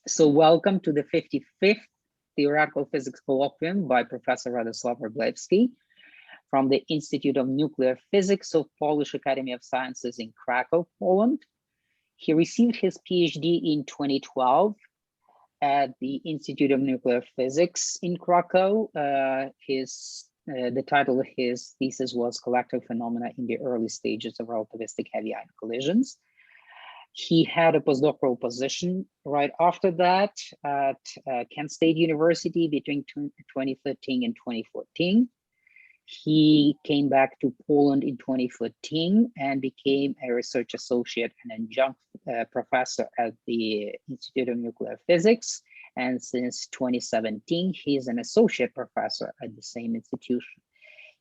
So welcome to the 55th Theoretical Physics Colloquium by Professor Radoslaw Ryblewski from the Institute of Nuclear Physics of Polish Academy of Sciences in Krakow, Poland. He received his PhD in 2012 at the Institute of Nuclear Physics in Krakow. The title of his thesis was Collective Phenomena in the Early Stages of Relativistic Heavy Ion Collisions. He had a postdoctoral position right after that at Kent State University between 2013 and 2014. He came back to Poland in 2014 and became a research associate and adjunct professor at the Institute of Nuclear Physics. And since 2017, he is an associate professor at the same institution.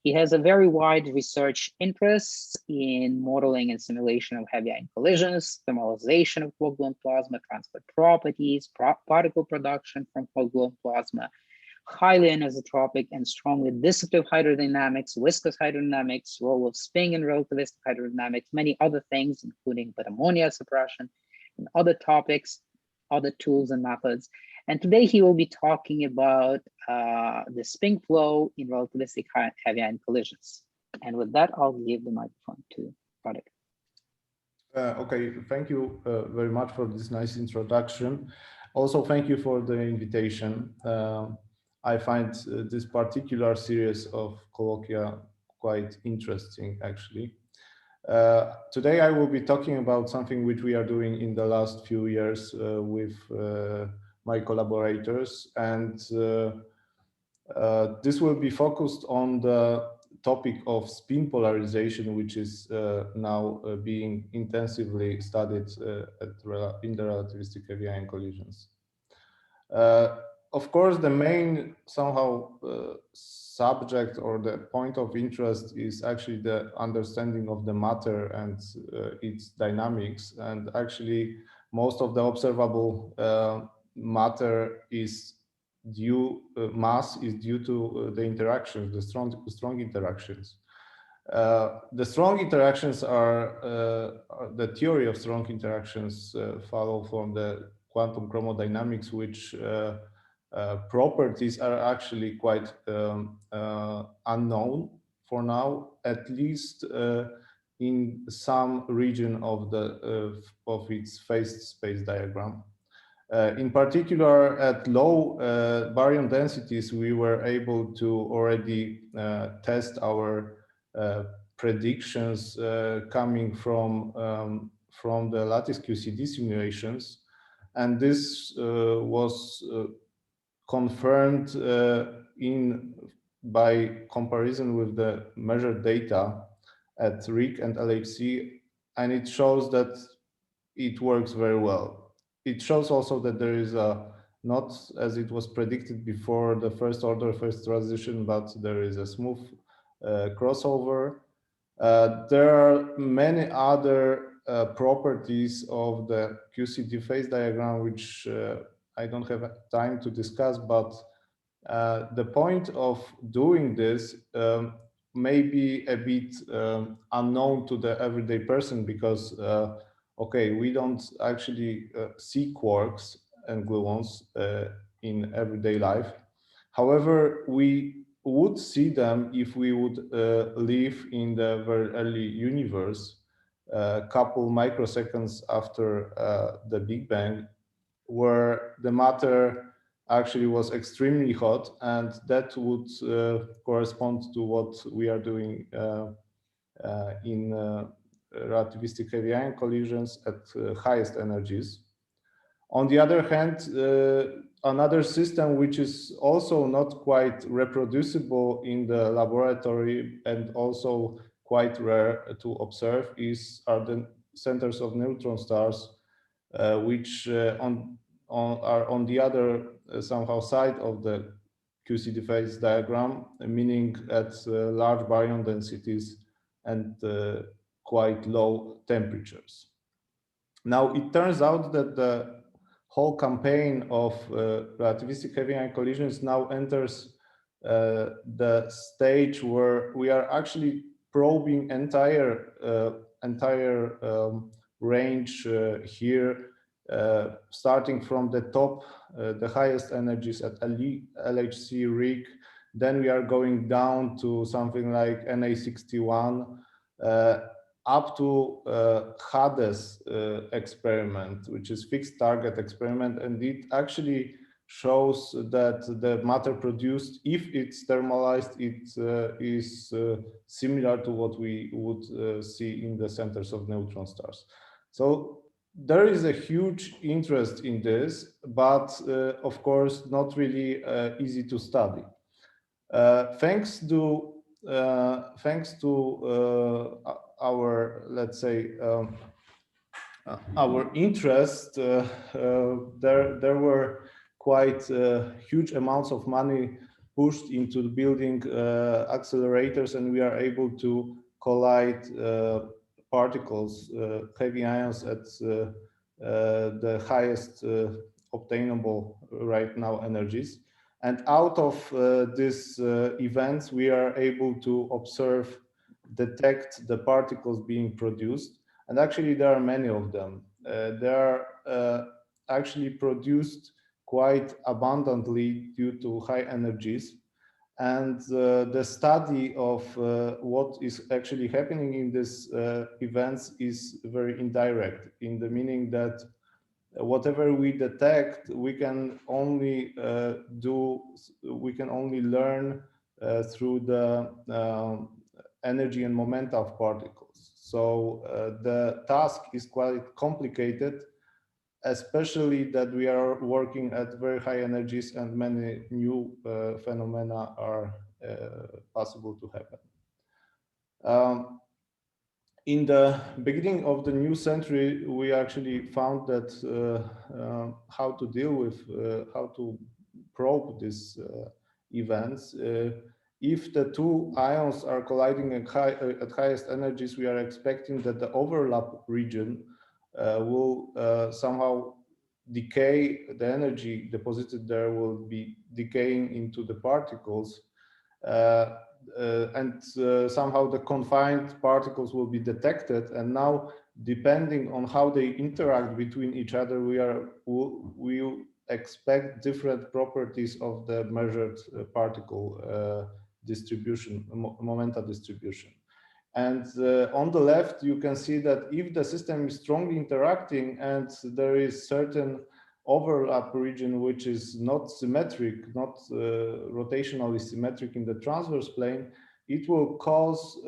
He has a very wide research interest in modeling and simulation of heavy ion collisions, thermalization of quark-gluon plasma, transport properties, particle production from quark-gluon plasma, highly anisotropic and strongly dissociative hydrodynamics, viscous hydrodynamics, role of spin in relativistic hydrodynamics, many other things, including ammonia suppression and other topics, other tools and methods. And today he will be talking about the spin flow in relativistic heavy ion collisions. And with that, I'll give the microphone to Radek. Okay, thank you very much for this nice introduction. Also, thank you for the invitation. I find this particular series of colloquia quite interesting, actually. Today, I will be talking about something which we are doing in the last few years with my collaborators, and this will be focused on the topic of spin polarization, which is now being intensively studied in the relativistic heavy ion collisions. Of course, the main somehow subject or the point of interest is actually the understanding of the matter and its dynamics. And actually, most of the observable matter is mass is due to the interactions, the strong interactions. The strong interactions are the theory of strong interactions follow from the quantum chromodynamics, which properties are actually quite unknown for now, at least in some region of of its phased space diagram. In particular, at low baryon densities, we were able to already test our predictions coming from the lattice QCD simulations, and this was confirmed by comparison with the measured data at RIC and LHC, and it shows that it works very well. It shows also that there is not, as it was predicted before, the first order phase transition, but there is a smooth crossover. There are many other properties of the QCD phase diagram, which I don't have time to discuss, but the point of doing this may be a bit unknown to the everyday person, because okay, we don't actually see quarks and gluons in everyday life. However, we would see them if we would live in the very early universe, a couple microseconds after the Big Bang, where the matter actually was extremely hot, and that would correspond to what we are doing in relativistic heavy ion collisions at highest energies. On the other hand, another system which is also not quite reproducible in the laboratory and also quite rare to observe are the centers of neutron stars, which are on the other somehow side of the QCD phase diagram, meaning at large baryon densities and quite low temperatures. Now, it turns out that the whole campaign of relativistic heavy ion collisions now enters the stage where we are actually probing entire range here starting from the top, the highest energies at LHC rig, then we are going down to something like Na61, up to Hades experiment, which is fixed target experiment, and it actually shows that the matter produced, if it's thermalized, it is similar to what we would see in the centers of neutron stars. So there is a huge interest in this, but of course not really easy to study. Thanks to our, let's say, our interest, there were quite huge amounts of money pushed into building accelerators, and we are able to collide particles, heavy ions, at the highest obtainable right now energies. And out of these events, we are able to observe, detect the particles being produced. And actually, there are many of them. They are actually produced quite abundantly due to high energies. And the study of what is actually happening in these events is very indirect, in the meaning that whatever we detect, we can only learn through the energy and momenta of particles. So the task is quite complicated, especially that we are working at very high energies and many new phenomena are possible to happen. In the beginning of the new century, we actually found that how to deal with, how to probe these events. If the two ions are colliding at highest energies, we are expecting that the overlap region will somehow decay. The energy deposited there will be decaying into the particles. And somehow the confined particles will be detected, and now depending on how they interact between each other, we expect different properties of the measured particle distribution, momenta distribution. And on the left, you can see that if the system is strongly interacting and there is certain overlap region which is not symmetric, not rotationally symmetric in the transverse plane, it will cause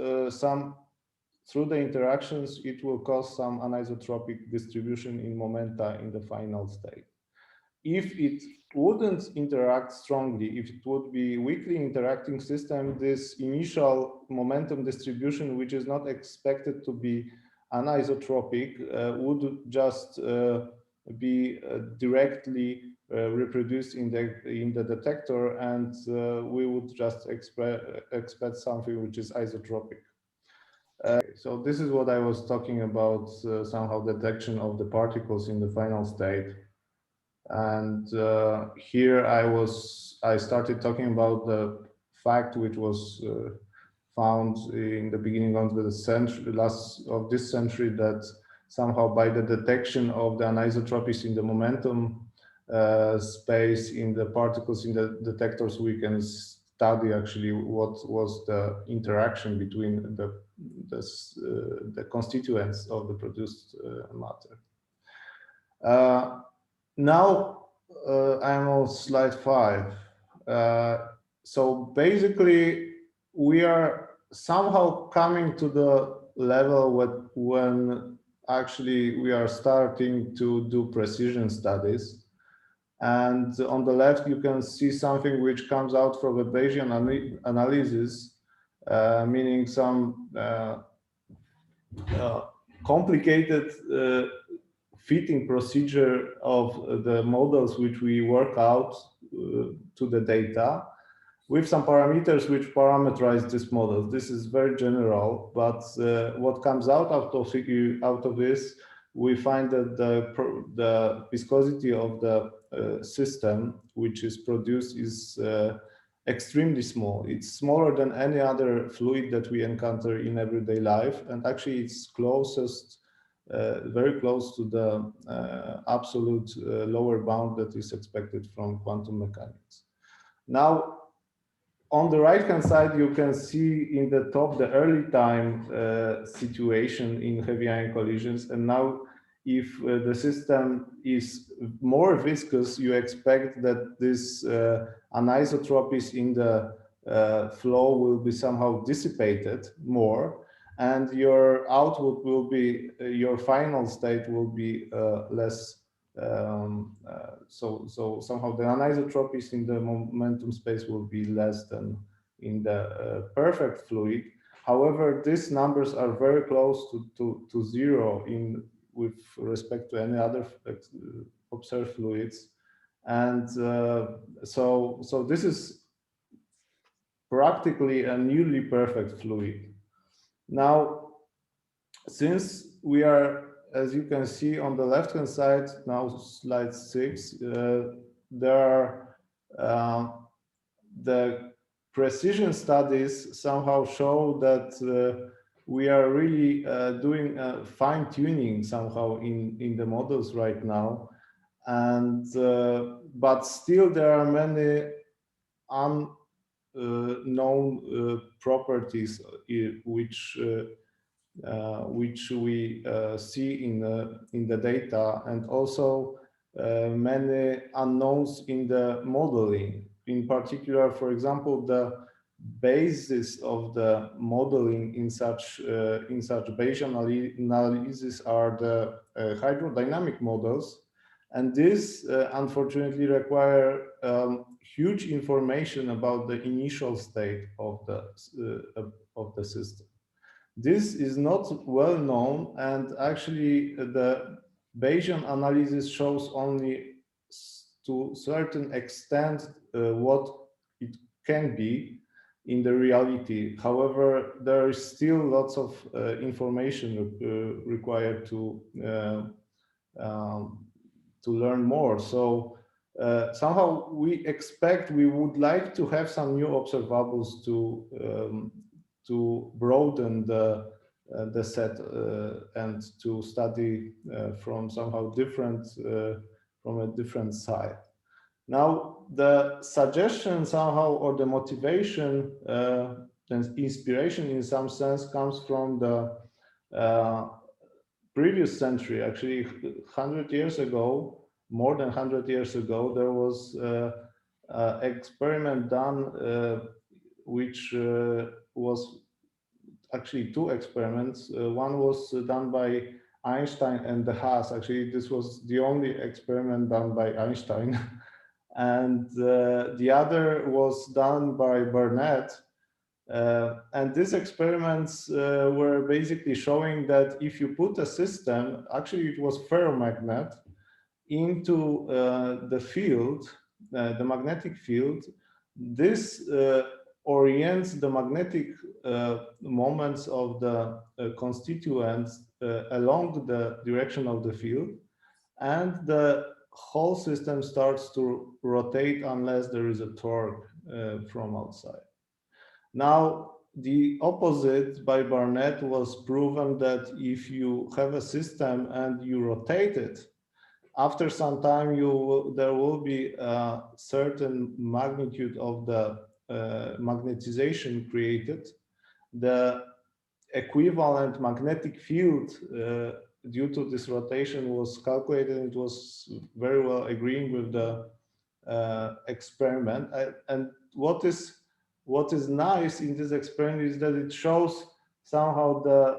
through the interactions, it will cause some anisotropic distribution in momenta in the final state. If it wouldn't interact strongly, if it would be weakly interacting system, this initial momentum distribution, which is not expected to be anisotropic, would just be directly reproduced in the detector, and we would just expect something which is isotropic. So this is what I was talking about, somehow detection of the particles in the final state. And here I started talking about the fact which was found in the beginning of the century, of this century, that somehow by the detection of the anisotropies in the momentum space in the particles in the detectors, we can study actually what was the interaction between the constituents of the produced matter. Now I'm on slide 5. So basically, we are somehow coming to the level when actually we are starting to do precision studies. And on the left, you can see something which comes out from a Bayesian analysis, meaning some complicated fitting procedure of the models which we work out to the data with some parameters which parameterize these models. This is very general, but what comes out of this, we find that the viscosity of the system which is produced is extremely small. It's smaller than any other fluid that we encounter in everyday life, and actually it's closest very close to the absolute lower bound that is expected from quantum mechanics. Now, on the right-hand side, you can see in the top the early time situation in heavy ion collisions. And now, if the system is more viscous, you expect that this anisotropies in the flow will be somehow dissipated more, and your output will be, your final state will be less. So somehow the anisotropies in the momentum space will be less than in the perfect fluid. However, these numbers are very close to zero with respect to any other observed fluids, and so this is practically a nearly perfect fluid. Now, since we are, as you can see on the left-hand side, now slide 6, there are the precision studies somehow show that we are really doing fine-tuning somehow in the models right now, and but still there are many unknown properties which we see in the data, and also many unknowns in the modeling. In particular, for example, the basis of the modeling in such Bayesian analysis are the hydrodynamic models, and this unfortunately require huge information about the initial state of the system. This is not well known, and actually the Bayesian analysis shows only to a certain extent what it can be in the reality. However, there is still lots of information required to learn more. So somehow we would like to have some new observables to broaden the set and to study from somehow different, from a different side. Now, the suggestion somehow, or the motivation, the inspiration in some sense, comes from the previous century. Actually, 100 years ago, more than 100 years ago, there was an experiment done which was actually two experiments. One was done by Einstein and de Haas. Actually, this was the only experiment done by Einstein. And the other was done by Burnett. And these experiments were basically showing that if you put a system, actually it was ferromagnet, into the field, the magnetic field, this orients the magnetic moments of the constituents along the direction of the field, and the whole system starts to rotate unless there is a torque from outside. Now, the opposite by Barnett was proven that if you have a system and you rotate it, after some time there will be a certain magnitude of the magnetization created. The equivalent magnetic field due to this rotation was calculated, and it was very well agreeing with the experiment. And what is nice in this experiment is that it shows somehow the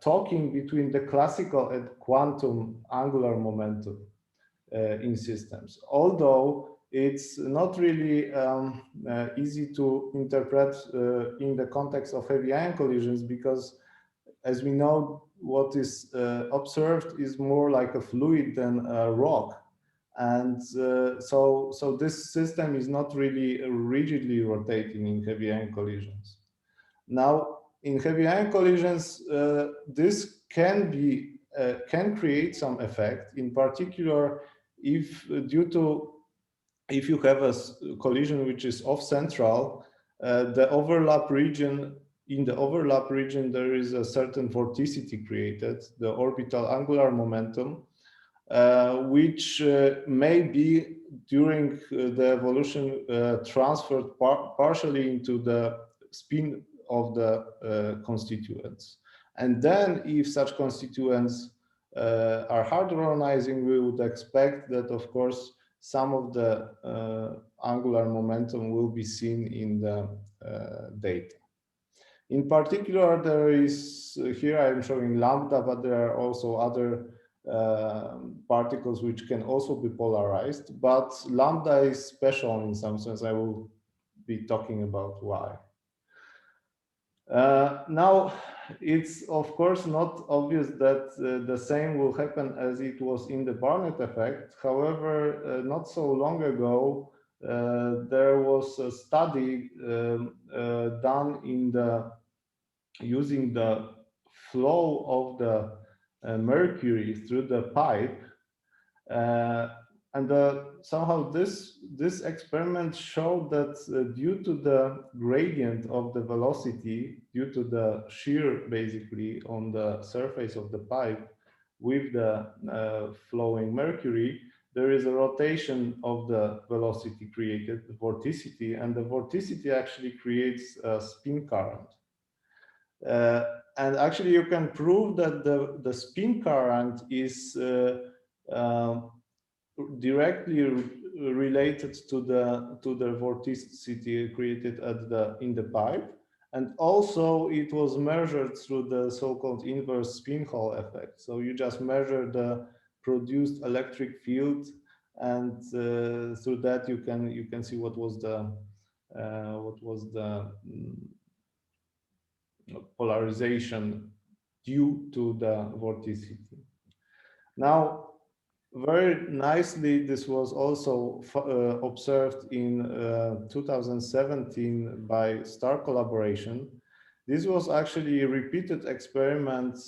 talking between the classical and quantum angular momentum in systems. Although it's not really easy to interpret in the context of heavy ion collisions, because as we know, what is observed is more like a fluid than a rock. And so this system is not really rigidly rotating in heavy ion collisions. Now, in heavy ion collisions, this can create some effect. In particular, if you have a collision which is off-central, the overlap region in the overlap region, there is a certain vorticity created, the orbital angular momentum, which may be during the evolution transferred partially into the spin of the constituents. And then if such constituents are hadronizing, we would expect that, of course, some of the angular momentum will be seen in the data. In particular, there is, here I am showing lambda, but there are also other particles which can also be polarized, but lambda is special in some sense. I will be talking about why. Now, it's of course not obvious that the same will happen as it was in the Barnett effect. However, not so long ago, there was a study done in the using the flow of the mercury through the pipe, and somehow this experiment showed that due to the gradient of the velocity, due to the shear basically on the surface of the pipe with the flowing mercury, there is a rotation of the velocity created, the vorticity, and the vorticity actually creates a spin current. And actually you can prove that the spin current is directly related to the vorticity created in the pipe, and also it was measured through the so-called inverse spin Hall effect. So you just measure the produced electric field, and through that you can see what was the polarization due to the vorticity. Now, very nicely, this was also observed in 2017 by STAR collaboration. This was actually a repeated experiment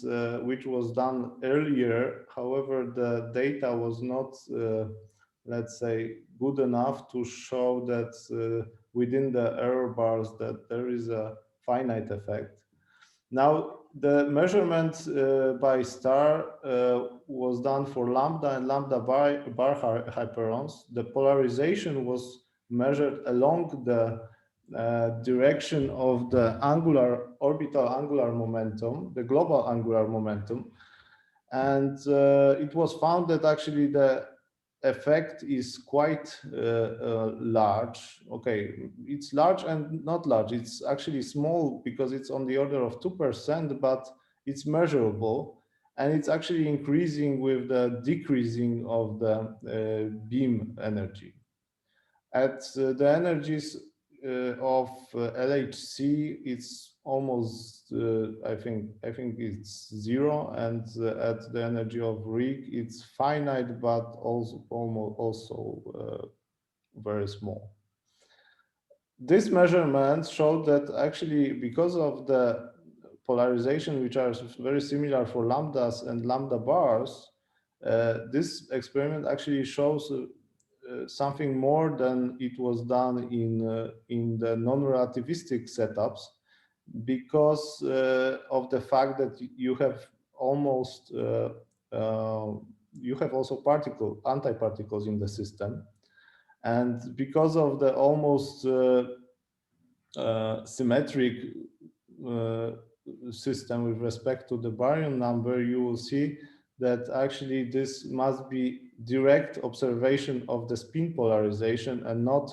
which was done earlier. However, the data was not, let's say, good enough to show that within the error bars that there is a finite effect. Now, the measurement by STAR was done for lambda and lambda bar hyperons. The polarization was measured along the direction of the orbital angular momentum, the global angular momentum. And it was found that actually the effect is quite large. Okay, it's large and not large. It's actually small because it's on the order of 2%, but it's measurable. And it's actually increasing with the decreasing of the beam energy. At the energies of LHC, it's almost, I think it's 0, and at the energy of Rig, it's finite, but also very small. This measurement showed that actually, because of the polarization, which are very similar for lambdas and lambda bars, this experiment actually shows something more than it was done in the non-relativistic setups, because of the fact that you have almost you have also antiparticles in the system, and because of the almost symmetric system with respect to the baryon number, you will see that actually this must be direct observation of the spin polarization and not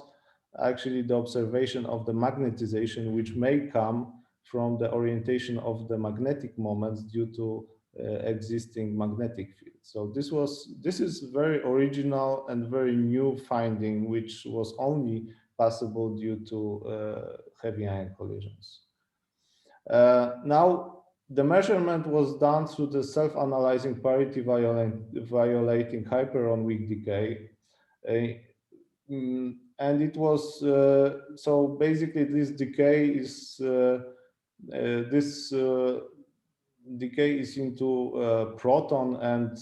actually the observation of the magnetization, which may come from the orientation of the magnetic moments due to existing magnetic field. So this is very original and very new finding, which was only possible due to heavy ion collisions. Now, the measurement was done through the self-analyzing parity violating hyperon weak decay. And it was, so basically this decay is, decay is into proton and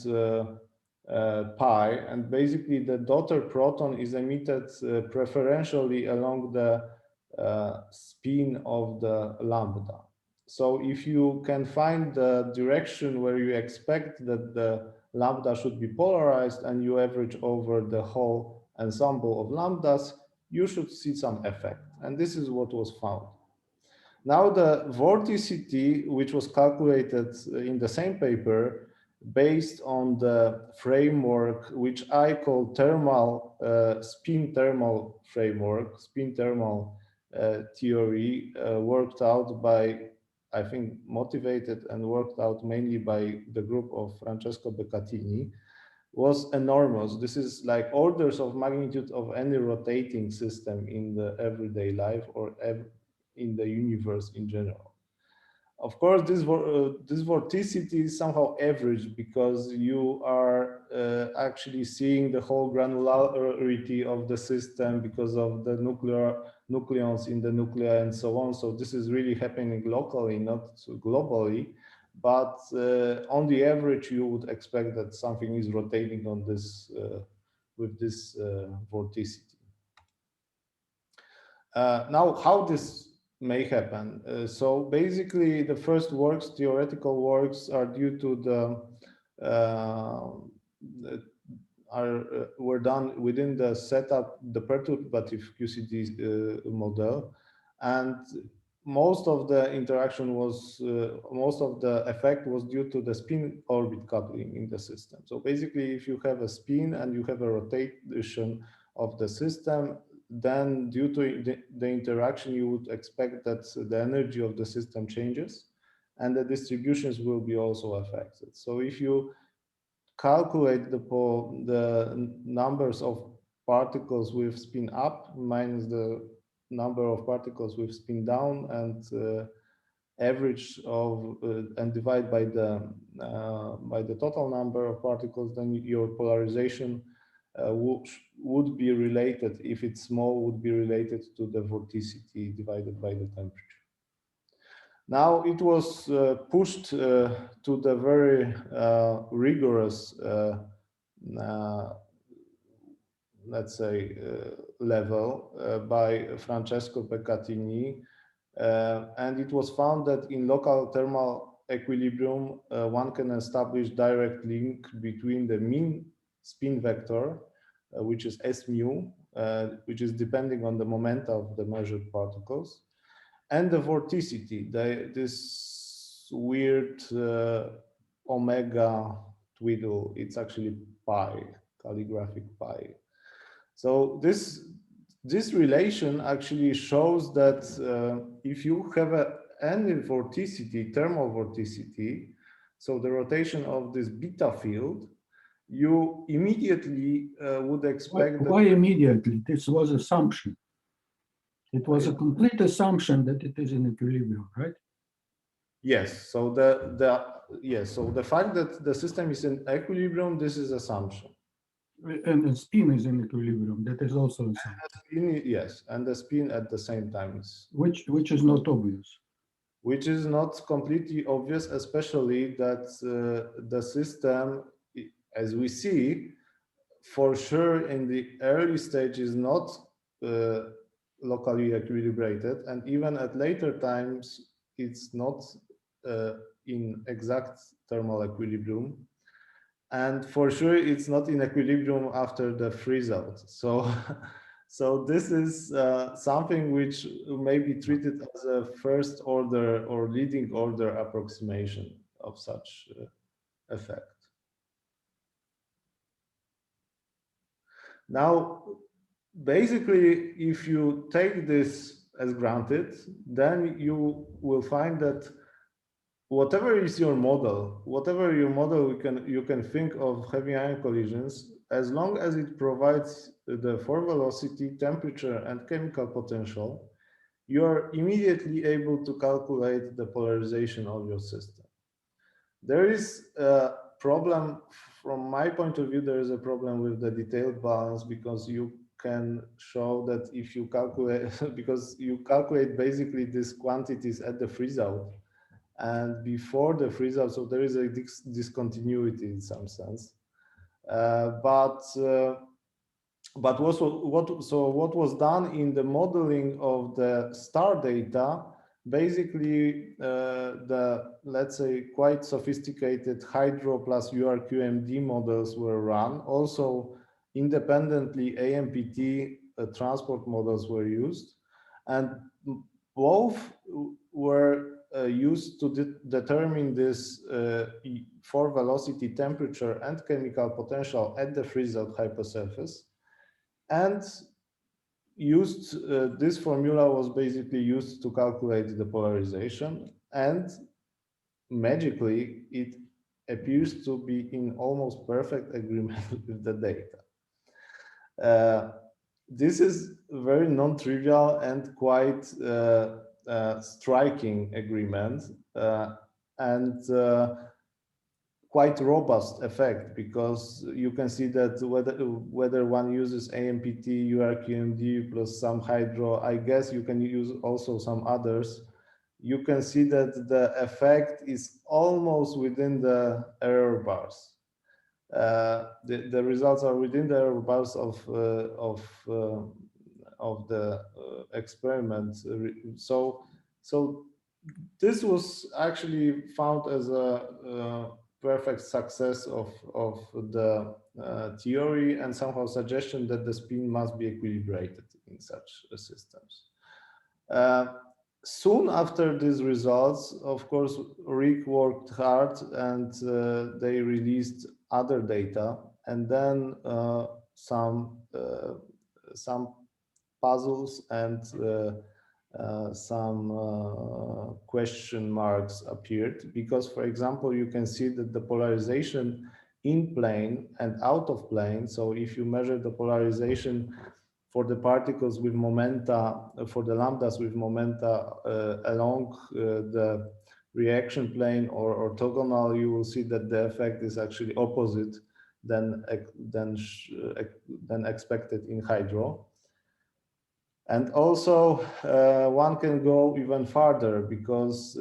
pi, and basically the daughter proton is emitted preferentially along the spin of the lambda. So if you can find the direction where you expect that the lambda should be polarized and you average over the whole ensemble of lambdas, you should see some effect. And this is what was found. Now the vorticity, which was calculated in the same paper, based on the framework, which I call thermal, spin thermal framework, spin thermal theory, worked out by, I think, motivated and worked out mainly by the group of Francesco Beccatini, was enormous. This is like orders of magnitude of any rotating system in the everyday life or in the universe in general. Of course, this vorticity is somehow average because you are actually seeing the whole granularity of the system because of the nucleons in the nuclei and so on. So this is really happening locally, not globally. But on the average, you would expect that something is rotating on this with this vorticity. Now, how this may happen? So basically, the first works, theoretical works, are due to were done within the setup, the perturbative QCD model, and most of the interaction was, most of the effect was due to the spin orbit coupling in the system. So basically, if you have a spin and you have a rotation of the system, then due to the interaction, you would expect that the energy of the system changes and the distributions will be also affected. So if you calculate the numbers of particles with spin up minus the number of particles with spin down and average of and divide by the total number of particles, then your polarization would be related, if it's small, would be related to the vorticity divided by the temperature. Now it was pushed to the very rigorous, let's say, level by Francesco Beccatini, and it was found that in local thermal equilibrium, one can establish direct link between the mean spin vector, which is S mu, which is depending on the momenta of the measured particles, and the vorticity, this weird omega twiddle. It's actually pi, calligraphic pi. So this relation actually shows that if you have any vorticity, thermal vorticity, so the rotation of this beta field, you immediately would expect why immediately? This was assumption. It was a complete assumption that it is in equilibrium, right? Yes. So so the fact that the system is in equilibrium, this is assumption. And the spin is in equilibrium. That is also assumption. Yes, and the spin at the same time is which is not obvious. Which is not completely obvious, especially that the system, as we see, for sure in the early stage is not locally equilibrated, and even at later times it's not in exact thermal equilibrium, and for sure it's not in equilibrium after the freeze out. So so this is something which may be treated as a first order or leading order approximation of such effect. Now, basically, if you take this as granted, then you will find that whatever is your model, you can think of heavy ion collisions, as long as it provides the force velocity, temperature, and chemical potential, you are immediately able to calculate the polarization of your system. There is a problem, from my point of view, there is a problem with the detailed balance, because you can show that if you calculate, because you calculate basically these quantities at the freeze out and before the freeze out, so there is a discontinuity in some sense. But what was done in the modeling of the star data basically the, let's say, quite sophisticated hydro plus URQMD models were run. Also, independently AMPT transport models were used, and both were used to determine this for velocity, temperature, and chemical potential at the freeze-out hyposurface. And this formula was basically used to calculate the polarization, and magically it appears to be in almost perfect agreement with the data. This is very non-trivial and quite striking agreement, and quite robust effect, because you can see that whether one uses AMPT, URQMD plus some hydro, I guess you can use also some others, you can see that the effect is almost within the error bars. The results are within the error bars of the experiment. So this was actually found as a perfect success of the theory, and somehow suggestion that the spin must be equilibrated in such systems. Soon after these results, of course, Rick worked hard, and they released other data, and then some puzzles and some question marks appeared, because, for example, you can see that the polarization in plane and out of plane, so if you measure the polarization for the particles with momenta, for the lambdas with momenta along the reaction plane or orthogonal, you will see that the effect is actually opposite than expected in hydro. And also, one can go even farther, because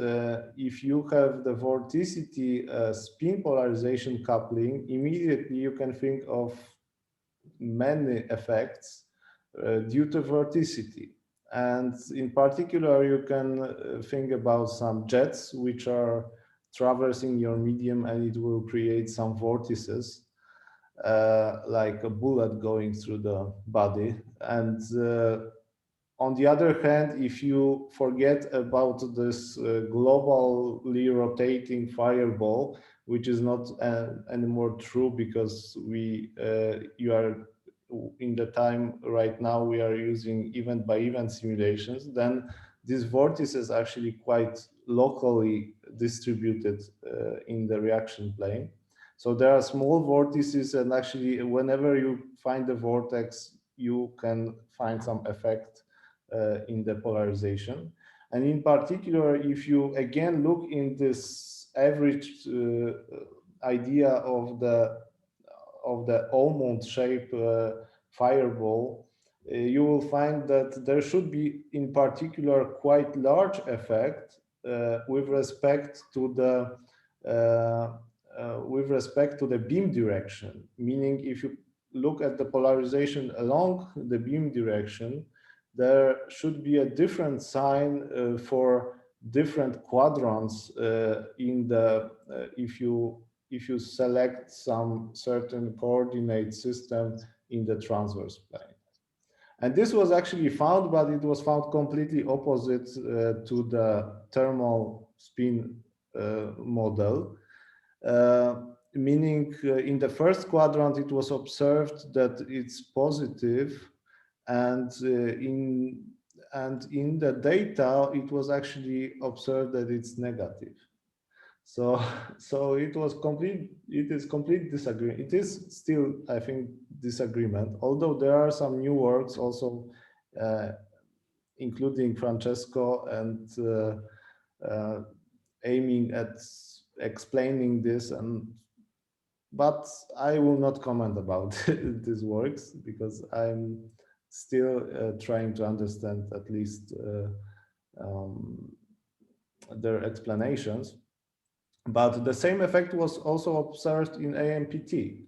if you have the vorticity spin polarization coupling, immediately you can think of many effects due to vorticity. And in particular, you can think about some jets which are traversing your medium, and it will create some vortices, like a bullet going through the body. And on the other hand, if you forget about this globally rotating fireball, which is not anymore true, because you are in the time right now we are using event by event simulations, then these vortices are actually quite locally distributed in the reaction plane. So there are small vortices, and actually whenever you find a vortex, you can find some effect in the polarization. And in particular, if you again look in this average idea of the almond shape fireball, you will find that there should be in particular quite large effect with respect to the beam direction. Meaning, if you look at the polarization along the beam direction, there should be a different sign for different quadrants in the if you select some certain coordinate system in the transverse plane. And this was actually found, but it was found completely opposite to the thermal spin model. Meaning in the first quadrant, it was observed that it's positive, and in the data, it was actually observed that it's negative. So it is complete disagreement. It is still, I think, disagreement, although there are some new works also, including Francesco, and aiming at explaining this, but I will not comment about these works, because I'm still trying to understand at least their explanations. But the same effect was also observed in AMPT.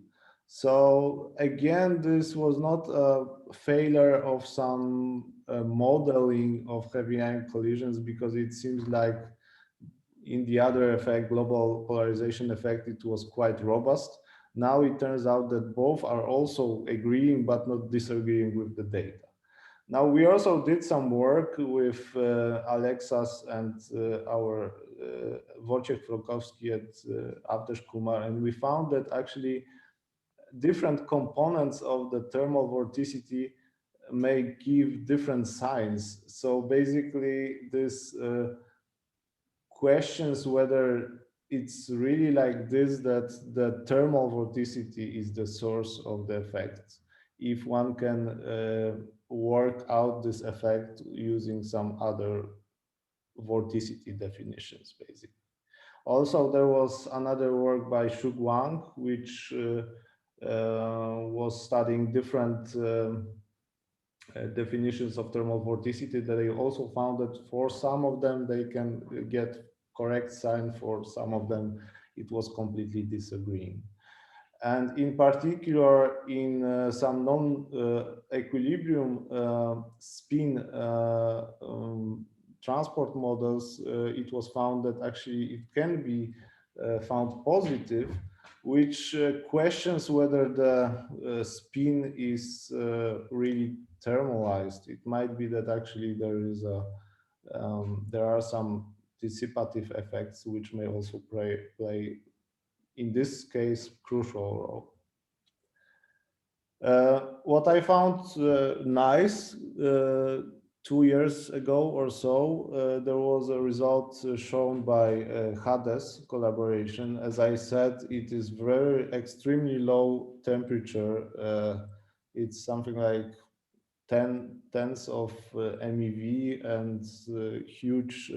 So again, this was not a failure of some modeling of heavy ion collisions, because it seems like in the other effect, global polarization effect, it was quite robust. Now it turns out that both are also agreeing but not disagreeing with the data. Now we also did some work with Alexas and our Wojciech Frokowski and Avdesh Kumar, and we found that actually different components of the thermal vorticity may give different signs. So basically this questions whether it's really like this, that the thermal vorticity is the source of the effect, if one can work out this effect using some other vorticity definitions, basically. Also, there was another work by Xu Guang, which was studying different definitions of thermal vorticity, that they also found that for some of them they can get correct sign, for some of them it was completely disagreeing. And in particular, in some non-equilibrium spin transport models, it was found that actually it can be found positive, which questions whether the spin is really thermalized. It might be that actually there is there are some dissipative effects which may also play in this case crucial role. What I found nice 2 years ago or so, there was a result shown by Hades collaboration. As I said, it is very extremely low temperature. It's something like tens of MeV and huge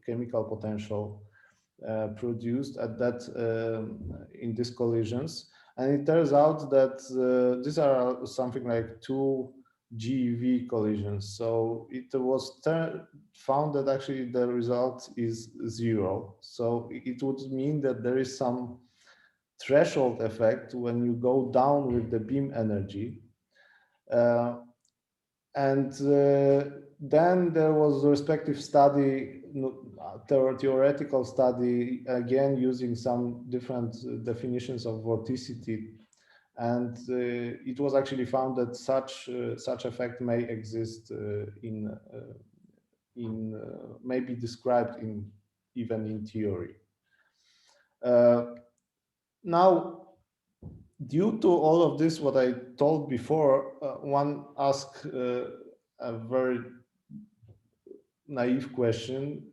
chemical potential produced at that in these collisions. And it turns out that these are something like 2 GeV collisions. So it was found that actually the result is 0. So it would mean that there is some threshold effect when you go down with the beam energy. Then there was a respective study, theoretical study, again using some different definitions of vorticity, and it was actually found that such effect may exist may be described even in theory. Now, due to all of this, what I told before, one asks a very naive question,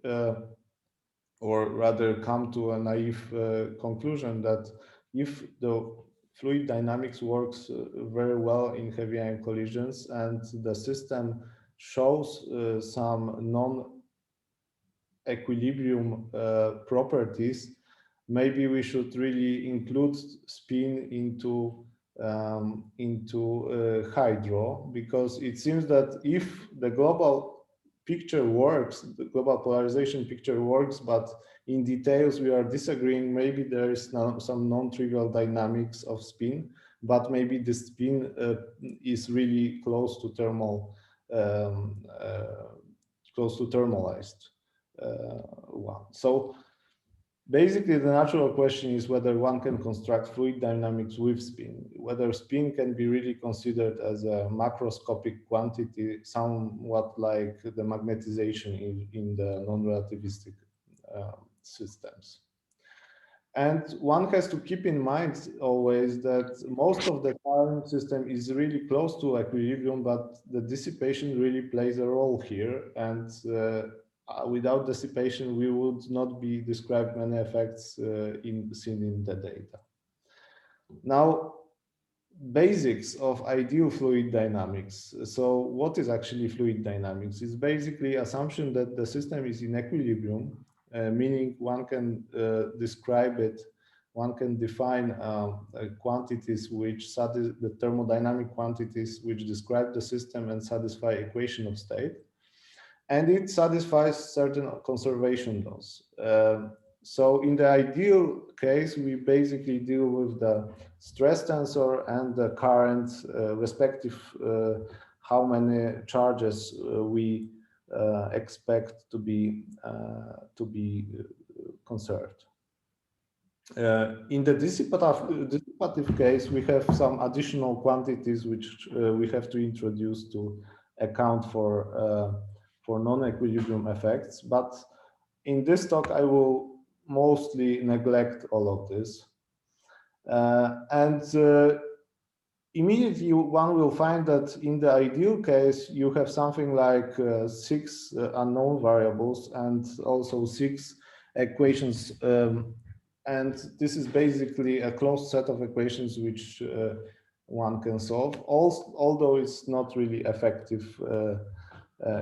or rather come to a naive conclusion that if the fluid dynamics works very well in heavy ion collisions and the system shows some non-equilibrium properties, maybe we should really include spin into hydro, because it seems that if the global picture works, the global polarization picture works, but in details we are disagreeing, maybe there is some non-trivial dynamics of spin, but maybe the spin is really close to thermalized one. So basically, the natural question is whether one can construct fluid dynamics with spin, whether spin can be really considered as a macroscopic quantity, somewhat like the magnetization in the non-relativistic systems. And one has to keep in mind always that most of the current system is really close to equilibrium, but the dissipation really plays a role here. And without dissipation, we would not be described many effects seen in the data. Now, basics of ideal fluid dynamics. So what is actually fluid dynamics? It's basically assumption that the system is in equilibrium, meaning one can describe it, one can define quantities which the thermodynamic quantities which describe the system and satisfy equation of state. And it satisfies certain conservation laws. So in the ideal case, we basically deal with the stress tensor and the current respective how many charges we expect to be conserved. In the dissipative case, we have some additional quantities which we have to introduce to account for non-equilibrium effects. But in this talk, I will mostly neglect all of this. Immediately one will find that in the ideal case, you have something like 6 unknown variables and also 6 equations. And this is basically a closed set of equations which one can solve, although it's not really effective.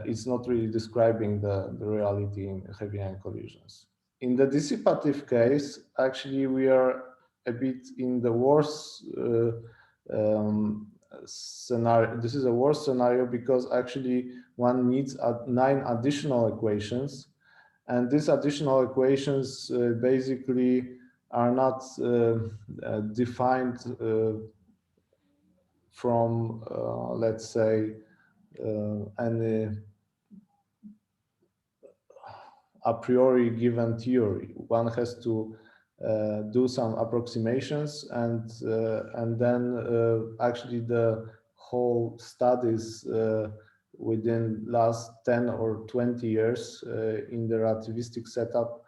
It's not really describing the reality in heavy ion collisions. In the dissipative case, actually, we are a bit in the worst scenario. This is a worse scenario because actually one needs 9 additional equations, and these additional equations basically are not defined from, let's say, any a priori given theory. One has to do some approximations, and then actually the whole studies within last 10 or 20 years in the relativistic setup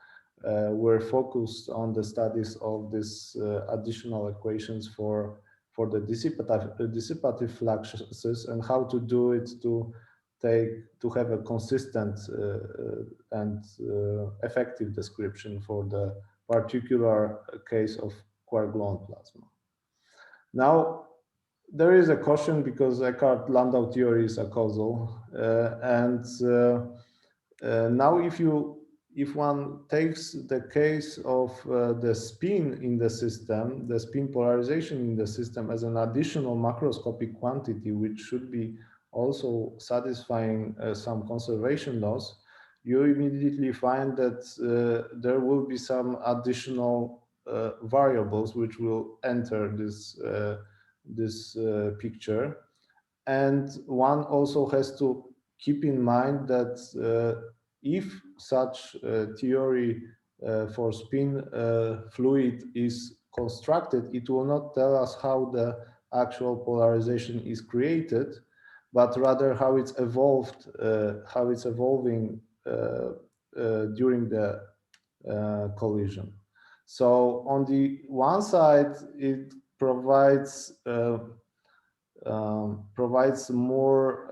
were focused on the studies of these additional equations for the dissipative fluxes and how to do it to have a consistent and effective description for the particular case of quark-gluon plasma. Now, there is a caution because Eckart-Landau theory is a causal, now if one takes the case of the spin in the system, the spin polarization in the system as an additional macroscopic quantity, which should be also satisfying some conservation laws, you immediately find that there will be some additional variables which will enter this picture. And one also has to keep in mind that if such theory for spin fluid is constructed, it will not tell us how the actual polarization is created, but rather how it's evolved, how it's evolving during the collision. So on the one side, it provides more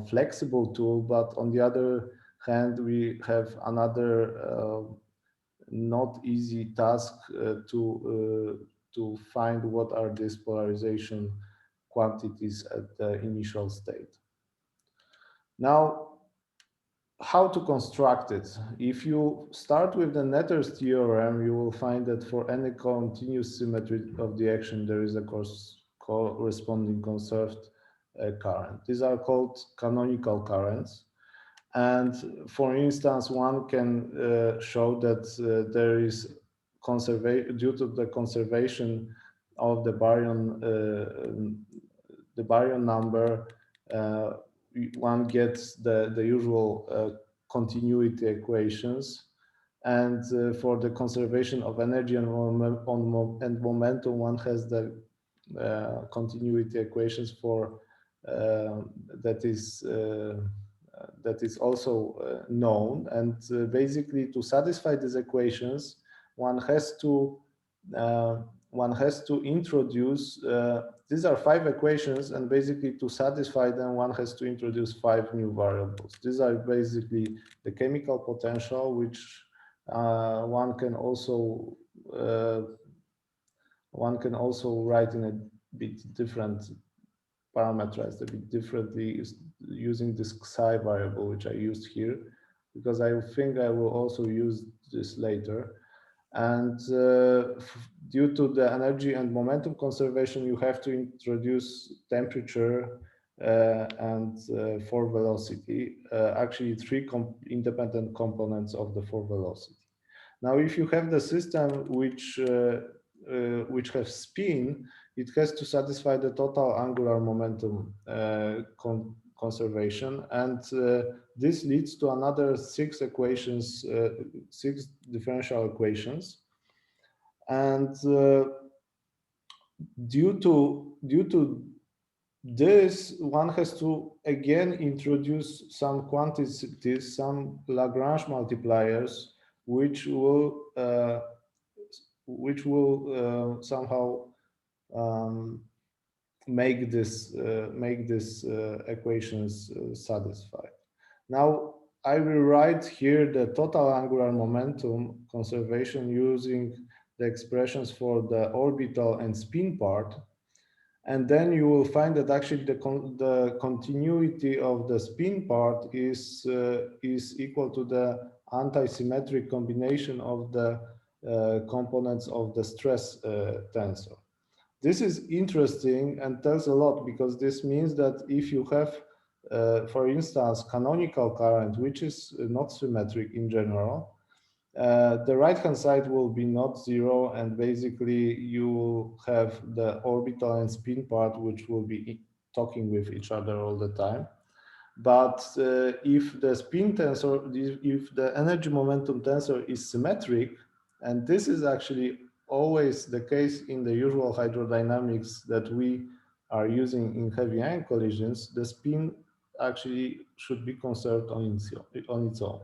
flexible tool, but on the other hand, we have another not easy task to find what are these polarization quantities at the initial state. Now, how to construct it? If you start with the Netter's theorem, you will find that for any continuous symmetry of the action, there is a corresponding conserved current. These are called canonical currents. And for instance, one can show that there is due to the conservation of the baryon number, one gets the usual continuity equations. And for the conservation of energy and momentum, one has the continuity equations for that is also known. And basically, to satisfy these equations, one has to introduce, these are 5 equations, and basically to satisfy them, one has to introduce 5 new variables. These are basically the chemical potential, which one can also write in a bit different, parameterized a bit differently using this psi variable, which I used here, because I think I will also use this later. And due to the energy and momentum conservation, you have to introduce temperature and for velocity, actually 3 independent components of the for velocity. Now, if you have the system which has spin, it has to satisfy the total angular momentum conservation, and this leads to another 6 equations, 6 differential equations, and due to this, one has to again introduce some quantities, some Lagrange multipliers, which will somehow make this equations satisfied. Now I will write here the total angular momentum conservation using the expressions for the orbital and spin part, and then you will find that actually the continuity of the spin part is equal to the anti-symmetric combination of the components of the stress tensor. This is interesting and tells a lot, because this means that if you have, for instance, canonical current, which is not symmetric in general, the right-hand side will be not zero, and basically you will have the orbital and spin part, which will be talking with each other all the time. But if the spin tensor, if the energy momentum tensor is symmetric, and this is actually always the case in the usual hydrodynamics that we are using in heavy ion collisions, the spin actually should be conserved on its own.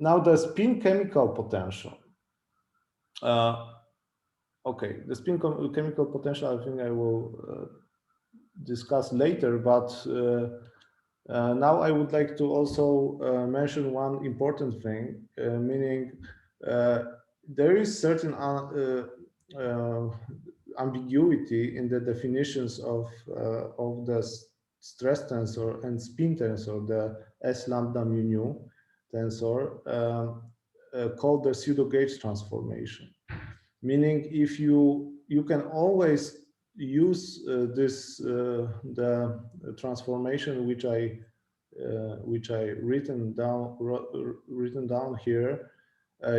Now the spin chemical potential. Okay, the spin chemical potential, I think I will discuss later, but now I would like to also mention one important thing, meaning there is certain ambiguity in the definitions of the stress tensor and spin tensor, the S lambda mu nu tensor, called the pseudo gauge transformation. Meaning, if you can always use the transformation which I written down here,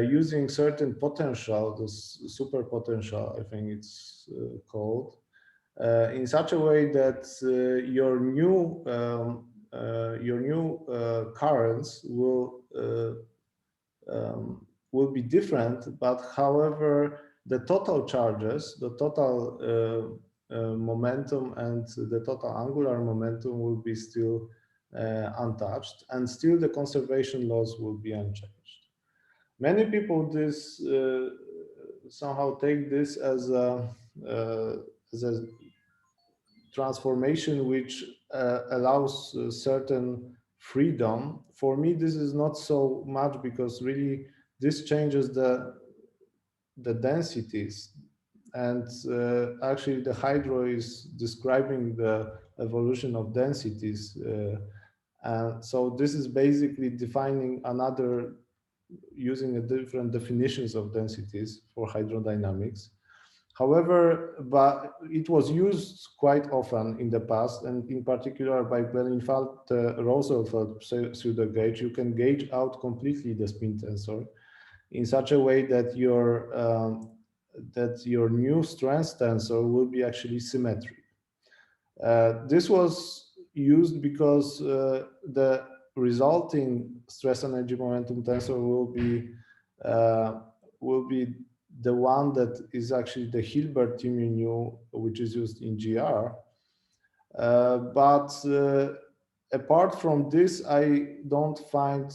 using certain potential, this super potential, I think it's called, in such a way that your new currents will be different, but however, the total charges, the total momentum and the total angular momentum will be still untouched, and still the conservation laws will be unchanged. Many people somehow take this as a transformation which allows certain freedom. For me, this is not so much, because really this changes the densities, and actually the hydro is describing the evolution of densities, and so this is basically defining another, using a different definitions of densities for hydrodynamics. However, but it was used quite often in the past, and in particular by Bellingfeld-Rosenfeld pseudo gauge. You can gauge out completely the spin tensor in such a way that your new strength tensor will be actually symmetric. This was used because the resulting stress energy momentum tensor will be the one that is actually the Hilbert mu nu, which is used in GR. But apart from this, I don't find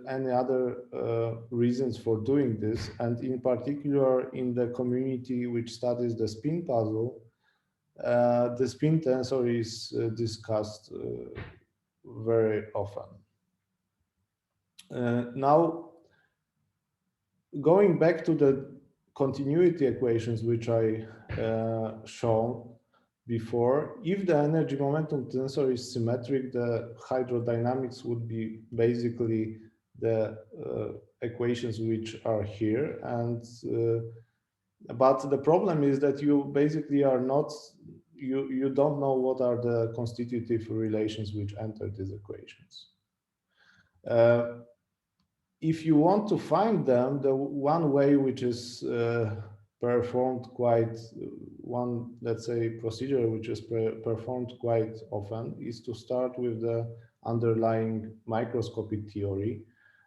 any other reasons for doing this. And in particular, in the community which studies the spin puzzle, the spin tensor is discussed very often. Now, going back to the continuity equations which I shown before, if the energy momentum tensor is symmetric, the hydrodynamics would be basically the equations which are here. And but the problem is that you basically are not, you don't know what are the constitutive relations which enter these equations. If you want to find them, the one way which is performed quite one, let's say, procedure which is performed quite often is to start with the underlying microscopic theory.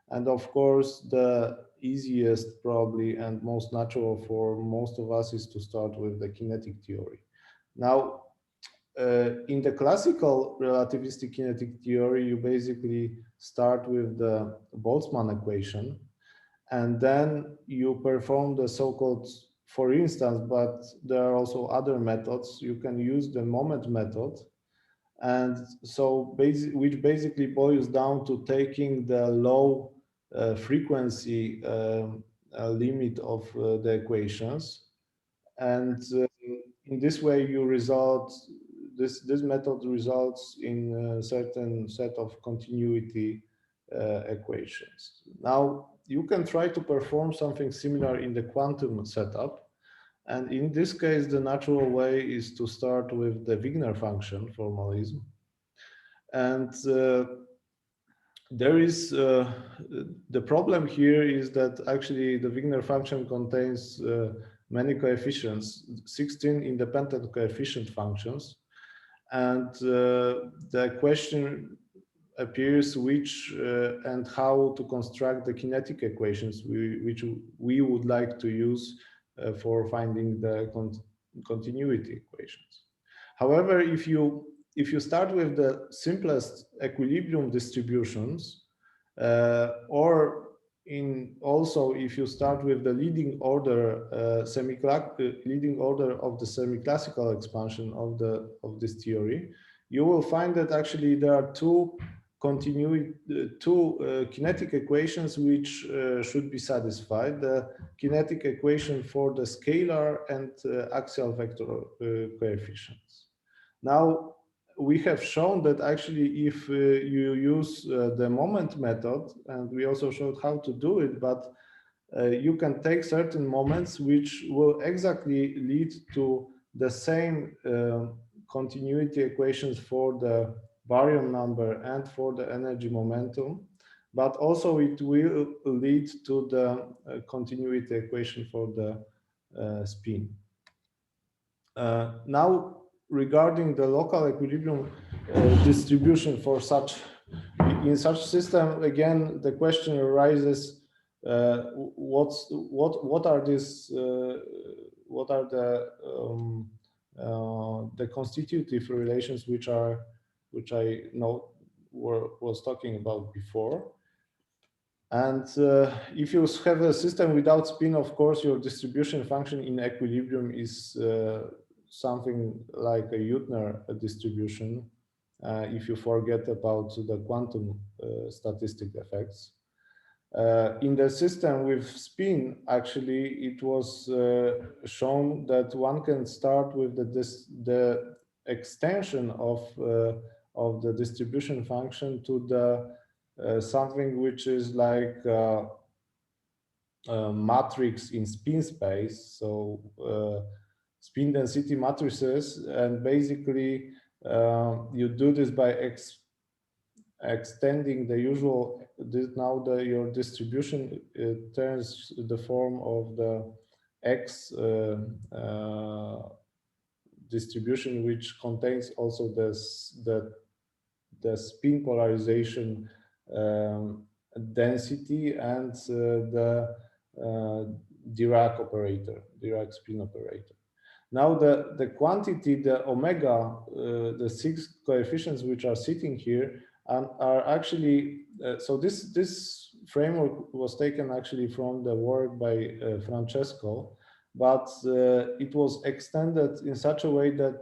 And of course, the easiest probably and most natural for most of us is to start with the kinetic theory. Now, in the classical relativistic kinetic theory, you basically start with the Boltzmann equation, and then you perform the so-called, for instance, but there are also other methods. You can use the moment method, and so which basically boils down to taking the low frequency limit of the equations, and in this way you result. This method results in a certain set of continuity equations. Now, you can try to perform something similar in the quantum setup. And in this case, the natural way is to start with the Wigner function formalism. And there is, the problem here is that actually the Wigner function contains many coefficients, 16 independent coefficient functions. And the question appears which and how to construct the kinetic equations which we would like to use for finding the continuity equations. However, if you start with the simplest equilibrium distributions, or also if you start with the leading order leading order of the semi-classical expansion of this theory, you will find that actually there are two kinetic equations which should be satisfied: the kinetic equation for the scalar and axial vector coefficients. Now, we have shown that actually if you use the moment method, and we also showed how to do it, but you can take certain moments which will exactly lead to the same continuity equations for the baryon number and for the energy momentum, but also it will lead to the continuity equation for the spin. Now, regarding the local equilibrium distribution for in such system, again, the question arises: what are the constitutive relations which I was talking about before? And if you have a system without spin, of course, your distribution function in equilibrium is something like a Eutner distribution, if you forget about the quantum statistic effects. In the system with spin, actually, it was shown that one can start with the extension of the distribution function to the something which is like a matrix in spin space. So spin density matrices, and basically you do this by extending the usual. Now your distribution turns the form of the X distribution, which contains also the spin polarization density and the Dirac operator, Dirac spin operator. Now the quantity, the omega, the 6 coefficients which are sitting here are actually, so this framework was taken actually from the work by Francesco, but it was extended in such a way that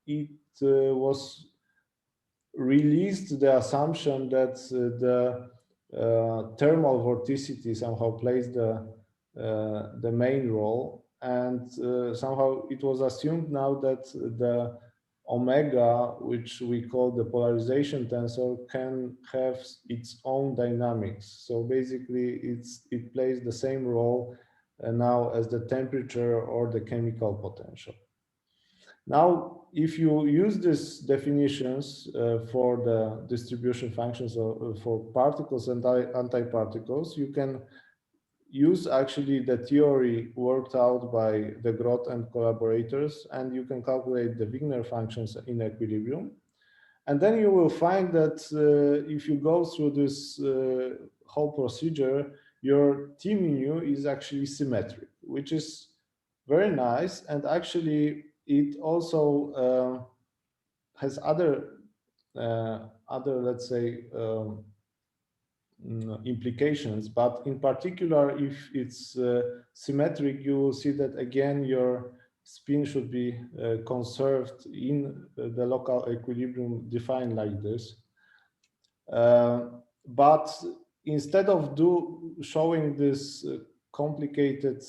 it was released the assumption that the thermal vorticity somehow plays the main role, and somehow it was assumed now that the omega, which we call the polarization tensor, can have its own dynamics. So basically it plays the same role now as the temperature or the chemical potential. Now, if you use these definitions for the distribution functions for particles and antiparticles, you can use actually the theory worked out by de Groot and collaborators, and you can calculate the Wigner functions in equilibrium. And then you will find that if you go through this whole procedure, your T mu is actually symmetric, which is very nice. And actually, it also has other, let's say, implications. But in particular, if it's symmetric, you will see that again, your spin should be conserved in the local equilibrium defined like this. But instead of showing this complicated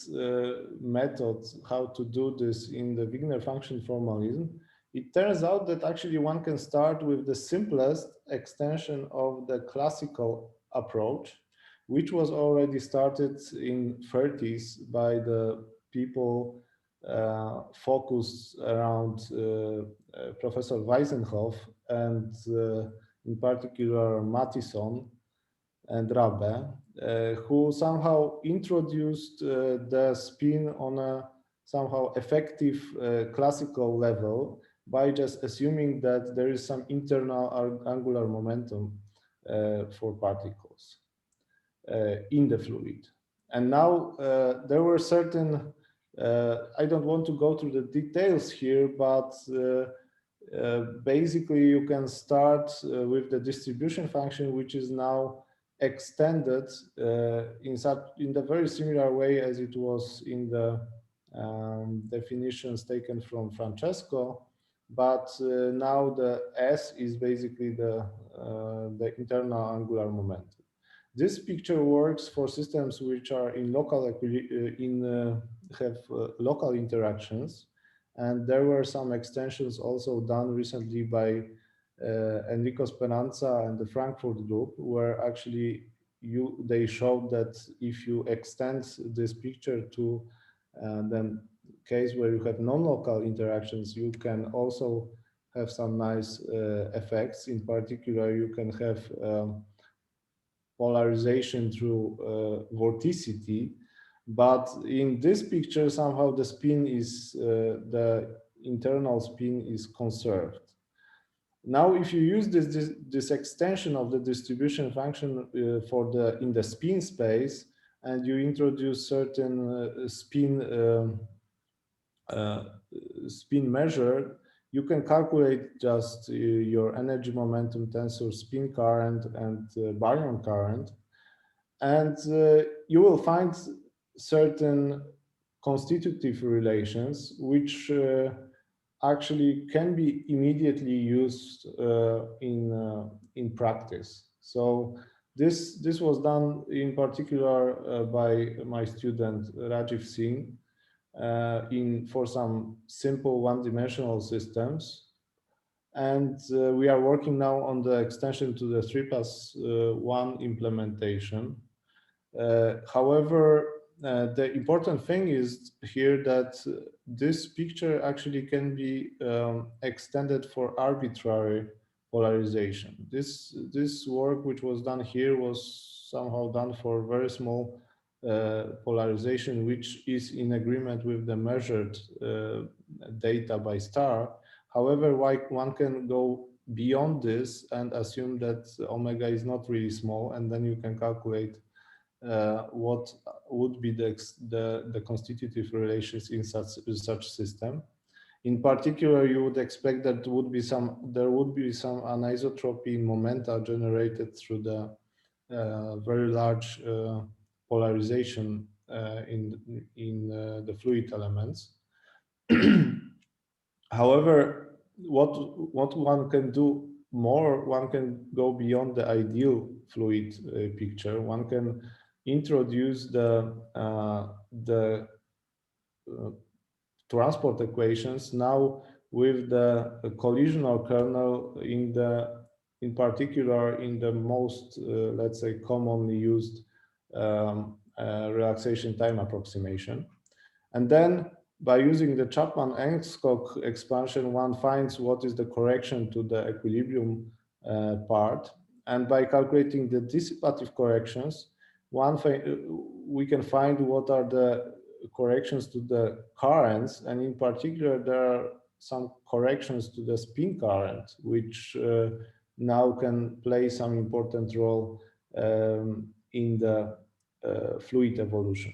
method how to do this in the Wigner function formalism, it turns out that actually one can start with the simplest extension of the classical approach, which was already started in 30s by the people focused around Professor Weissenhoff and in particular Mattison and Rabe, who somehow introduced the spin on a somehow effective classical level by just assuming that there is some internal angular momentum for particles in the fluid. And now there were certain, I don't want to go through the details here, but basically you can start with the distribution function, which is now extended in the very similar way as it was in the definitions taken from Francesco, but now the S is basically the internal angular momentum. This picture works for systems which are in local have local interactions, and there were some extensions also done recently by Enrico Speranza and the Frankfurt group, where actually they showed that if you extend this picture to then case where you have non-local interactions, you can also have some nice effects. In particular, you can have polarization through vorticity, but in this picture somehow the spin is the internal spin is conserved. Now, if you use this extension of the distribution function in the spin space, and you introduce certain spin measure, you can calculate just your energy momentum tensor spin current and baryon current, and you will find certain constitutive relations which actually can be immediately used in practice. So this was done in particular by my student Rajiv Singh for some simple one-dimensional systems. And we are working now on the extension to the 3+1 implementation. However, the important thing is here that this picture actually can be extended for arbitrary polarization. This work which was done here was somehow done for very small polarization, which is in agreement with the measured data by star. However, one can go beyond this and assume that omega is not really small, and then you can calculate what would be the constitutive relations in such system. In particular, you would expect that there would be some anisotropy in momenta generated through the very large polarization in the fluid elements. However, what one can do more, one can go beyond the ideal fluid picture. One can introduce the transport equations now with the collisional kernel in particular in the most let's say commonly used relaxation time approximation, and then by using the Chapman-Enskog expansion, one finds what is the correction to the equilibrium part, and by calculating the dissipative corrections, one we can find what are the corrections to the currents, and in particular there are some corrections to the spin current, which now can play some important role in the fluid evolution.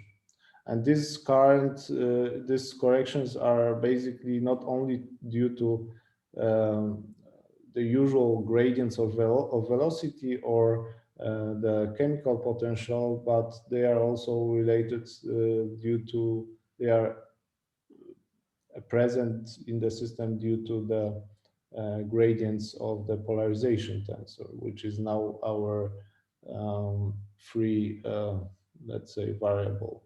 And this current, these corrections are basically not only due to the usual gradients of velocity or the chemical potential, but they are also related due to, they are present in the system due to the gradients of the polarization tensor, which is now our free, let's say, variable.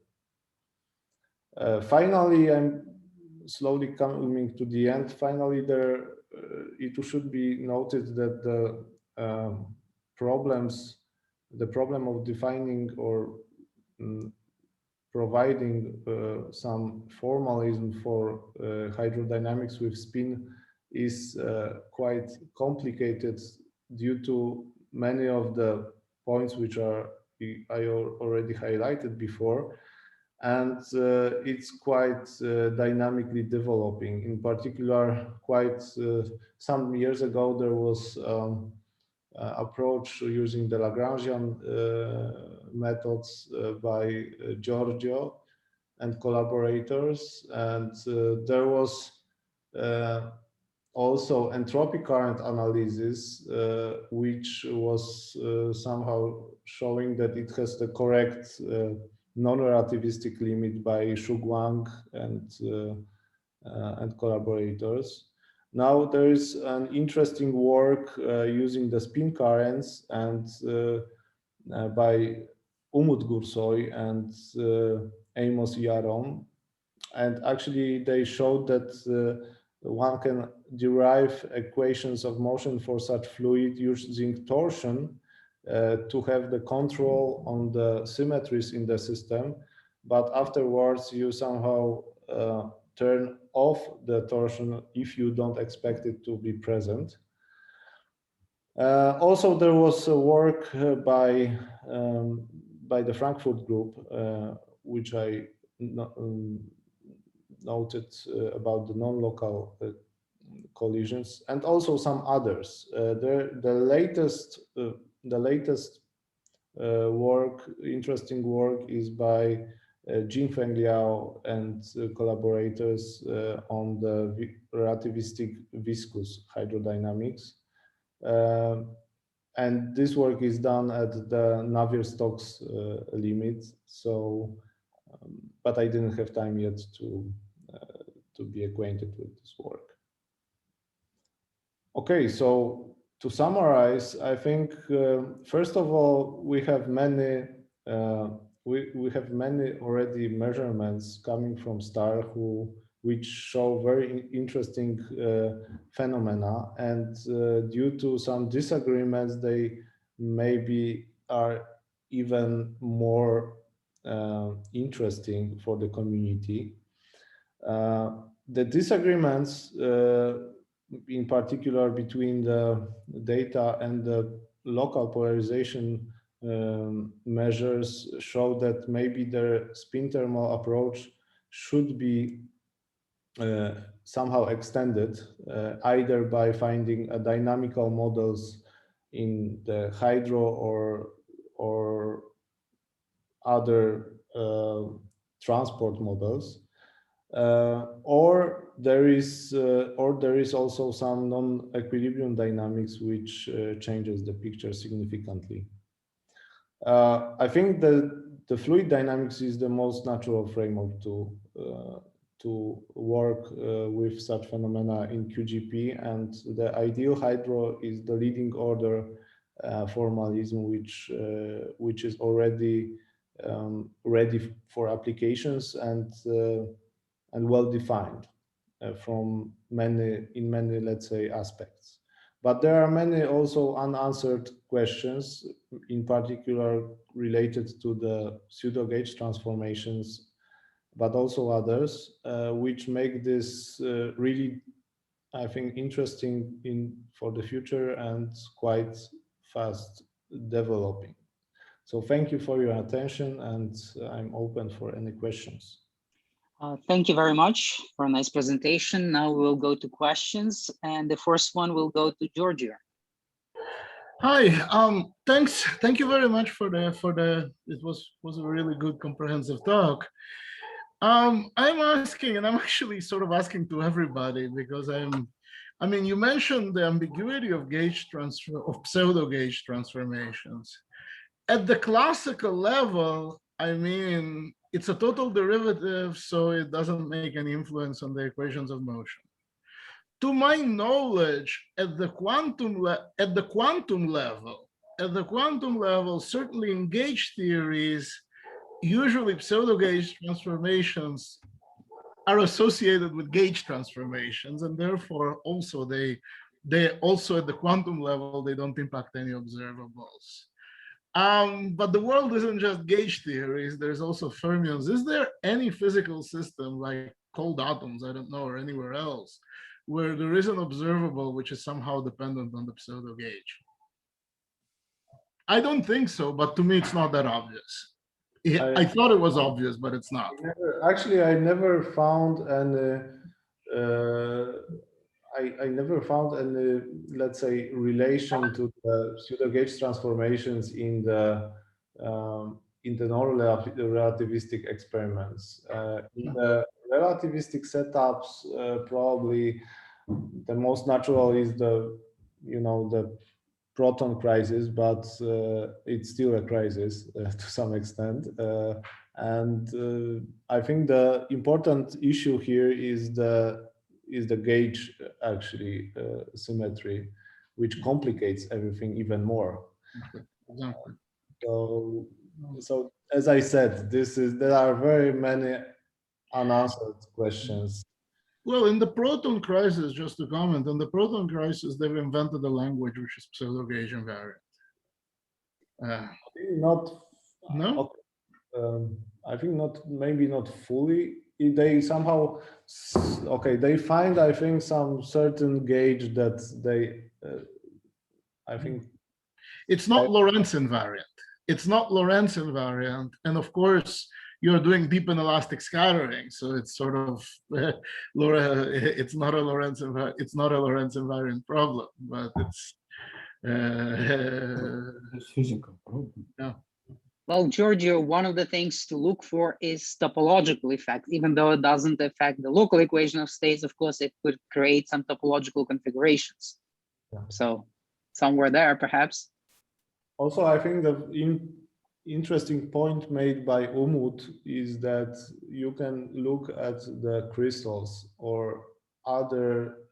Finally, I'm slowly coming to the end. Finally, it should be noted that the problem of defining or providing some formalism for hydrodynamics with spin is quite complicated due to many of the points which I already highlighted before. And it's quite dynamically developing. In particular, quite some years ago, there was approach using the Lagrangian methods by Giorgio and collaborators, and there was also entropy current analysis, which was somehow showing that it has the correct non-relativistic limit by Xu Guang and collaborators. Now there is an interesting work using the spin currents and by Umut Gursoy and Amos Yaron, and actually they showed that one can derive equations of motion for such fluid using torsion to have the control on the symmetries in the system, but afterwards you somehow turn off the torsion if you don't expect it to be present. Also, there was a work by the Frankfurt group, which I noted about the non-local collisions, and also some others. The latest work, interesting work, is by Jinfeng Liao and collaborators on the relativistic viscous hydrodynamics. And this work is done at the Navier-Stokes limit. So, but I didn't have time yet to be acquainted with this work. Okay, so to summarize, I think first of all we have many already measurements coming from STAR which show very interesting phenomena, and due to some disagreements they maybe are even more interesting for the community. The disagreements in particular between the data and the local polarization measures show that maybe the spin thermal approach should be somehow extended, either by finding dynamical models in the hydro or other transport models, or there is also some non-equilibrium dynamics which changes the picture significantly. I think the fluid dynamics is the most natural framework to work with such phenomena in QGP, and the ideal hydro is the leading order formalism, which is already ready for applications and well defined in many, let's say, aspects. But there are many also unanswered questions, in particular related to the pseudo gauge transformations, but also others, which make this really, I think, interesting for the future and quite fast developing. So thank you for your attention, and I'm open for any questions. Thank you very much for a nice presentation. Now we'll go to questions, and the first one will go to Giorgio. Hi, thanks. Thank you very much for the. It was a really good comprehensive talk. I'm asking, and I'm actually sort of asking to everybody because I mean, you mentioned the ambiguity of gauge transfer, of pseudo gauge transformations. At the classical level, I mean, it's a total derivative, so it doesn't make any influence on the equations of motion. To my knowledge, at the quantum level, certainly in gauge theories, usually pseudo gauge transformations are associated with gauge transformations, and therefore also they also at the quantum level they don't impact any observables. But the world isn't just gauge theories. There's also fermions. Is there any physical system like cold atoms, I don't know, or anywhere else, where there is an observable which is somehow dependent on the pseudo gauge? I don't think so, but to me it's not that obvious. I thought it was obvious, but it's not. Actually, I never found any. I never found any, let's say, relation to the pseudo gauge transformations in the non-relativistic experiments. In the relativistic setups, probably the most natural is the, the proton crisis, but it's still a crisis to some extent. And I think the important issue here is the gauge actually symmetry, which complicates everything even more. Exactly. So as I said, there are very many unanswered questions. Well, in the proton crisis, just to comment, in the proton crisis, they've invented a language which is pseudo-gauge invariant. Not, no? I think not, maybe not fully. They somehow, okay, they find, I think, some certain gauge that they, I think. It's not Lorentz invariant. It's not Lorentz invariant. And of course, you're doing deep inelastic scattering, so it's sort of it's not a Lorentz invariant problem, but it's physical problem. Yeah. Well, Giorgio, one of the things to look for is topological effects. Even though it doesn't affect the local equation of states, of course, it could create some topological configurations. Yeah. So somewhere there, perhaps. Also, I think the interesting point made by Umut is that you can look at the crystals or other,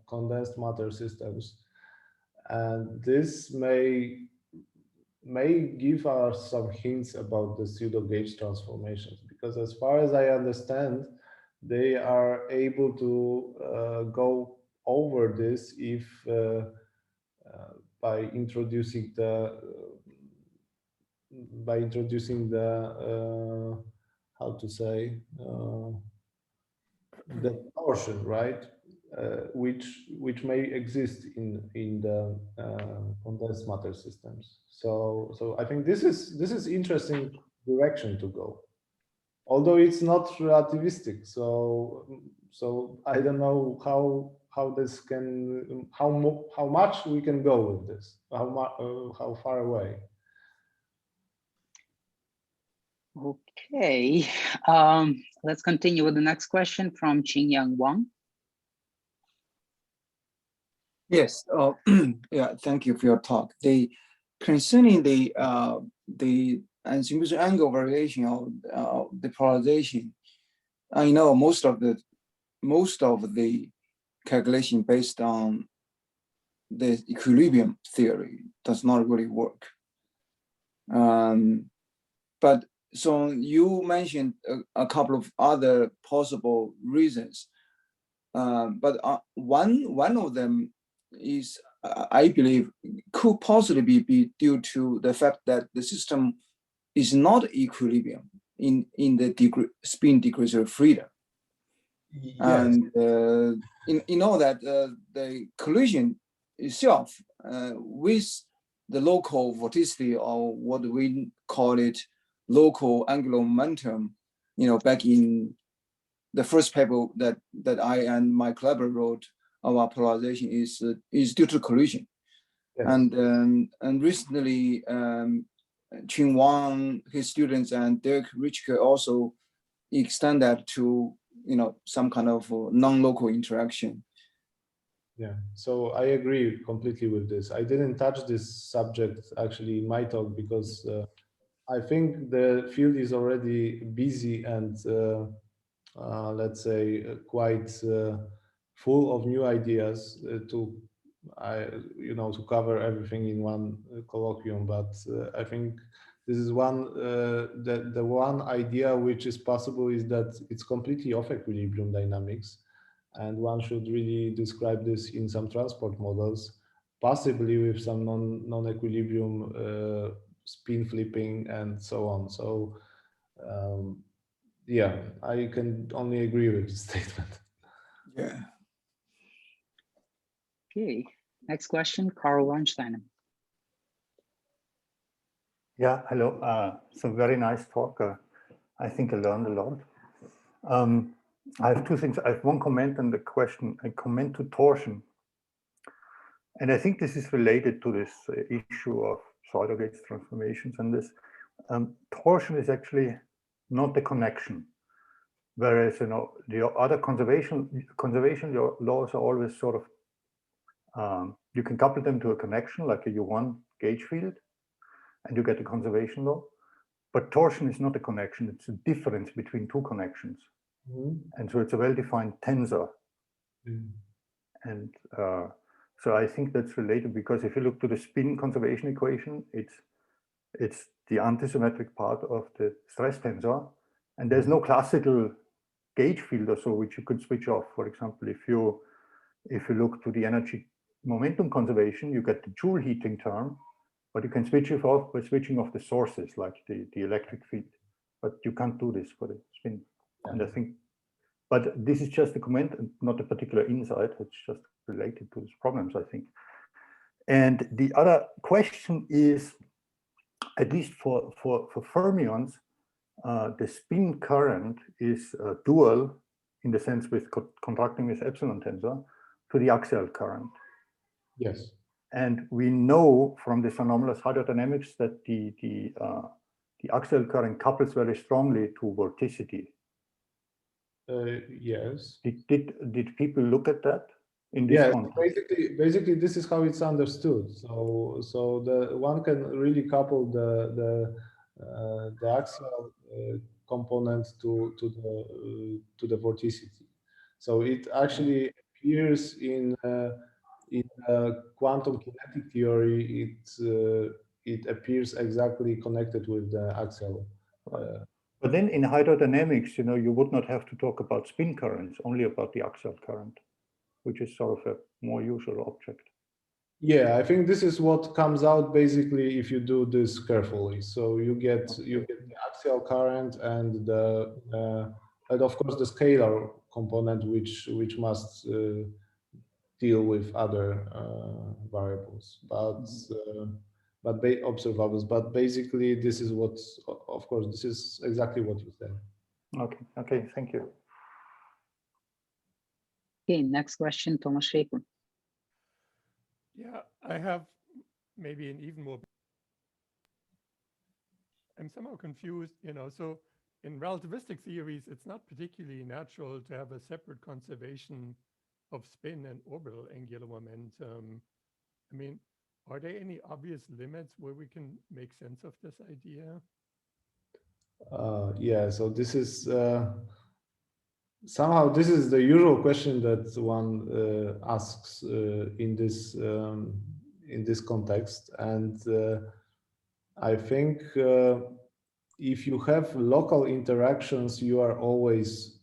condensed matter systems, and this may give us some hints about the pseudo gauge transformations, because as far as I understand, they are able to go over this if by introducing the how to say the torsion, right? Which may exist in the condensed matter systems. So I think this is interesting direction to go, although it's not relativistic. So I don't know how this can, how much we can go with this, how far away. Okay, let's continue with the next question from Qingyang Wang. Yes. Yeah. Thank you for your talk. Concerning the distribution angle variation of the polarization, I know most of the calculation based on the equilibrium theory does not really work. But so you mentioned a couple of other possible reasons, but one of them is, I believe, could possibly be due to the fact that the system is not equilibrium in the spin degrees of freedom. Yes. And you know that the collision itself with the local vorticity, or what we call it, local angular momentum, back in the first paper that I and my collaborator wrote about polarization is due to collision. Yes. And recently, Qin Wang, his students, and Derek Richke also extend that to some kind of non-local interaction. Yeah, so I agree completely with this. I didn't touch this subject actually in my talk because I think the field is already busy and let's say quite full of new ideas to cover everything in one colloquium. But I think this is one the one idea which is possible is that it's completely off equilibrium dynamics. And one should really describe this in some transport models, possibly with some non-equilibrium spin flipping and so on. So yeah, I can only agree with the statement. Yeah. Okay, next question, Carl Weinstein. Yeah, hello. So very nice talk. I think I learned a lot. I have two things. I have one comment and the question, a comment to torsion. And I think this is related to this issue of pseudo-Gates transformations, and this torsion is actually not the connection. Whereas, the other conservation laws are always sort of, you can couple them to a connection like a U1 gauge field and you get the conservation law. But torsion is not a connection, it's a difference between two connections. Mm-hmm. And so it's a well-defined tensor. Mm-hmm. And so I think that's related because if you look to the spin conservation equation, it's the antisymmetric part of the stress tensor. And there's no classical gauge field or so which you could switch off. For example, if you look to the energy momentum conservation, you get the Joule heating term, but you can switch it off by switching off the sources like the electric field. But you can't do this for the spin. Yeah. And I think, but this is just a comment and not a particular insight. It's just related to these problems, I think. And the other question is, at least for fermions, the spin current is dual in the sense with contracting with epsilon tensor to the axial current. Yes. And we know from this anomalous hydrodynamics that the axial current couples very strongly to vorticity. Yes. Did people look at that in this context? Basically, this is how it's understood. So the one can really couple the axial component to the vorticity. So it actually appears in quantum kinetic theory. It appears exactly connected with the axial. But then in hydrodynamics, you would not have to talk about spin currents, only about the axial current, which is sort of a more usual object. Yeah, I think this is what comes out basically if you do this carefully. So you get the axial current and of course the scalar component, which must deal with other variables, but observables. But basically, this is what, of course, this is exactly what you said. Okay, thank you. Okay, next question, Thomas Shaker. Yeah, I have maybe an even more. I'm somehow confused, so in relativistic theories, it's not particularly natural to have a separate conservation of spin and orbital angular momentum. I mean, are there any obvious limits where we can make sense of this idea? Yeah, so this is somehow this is the usual question that one asks in this context, and I think if you have local interactions, you are always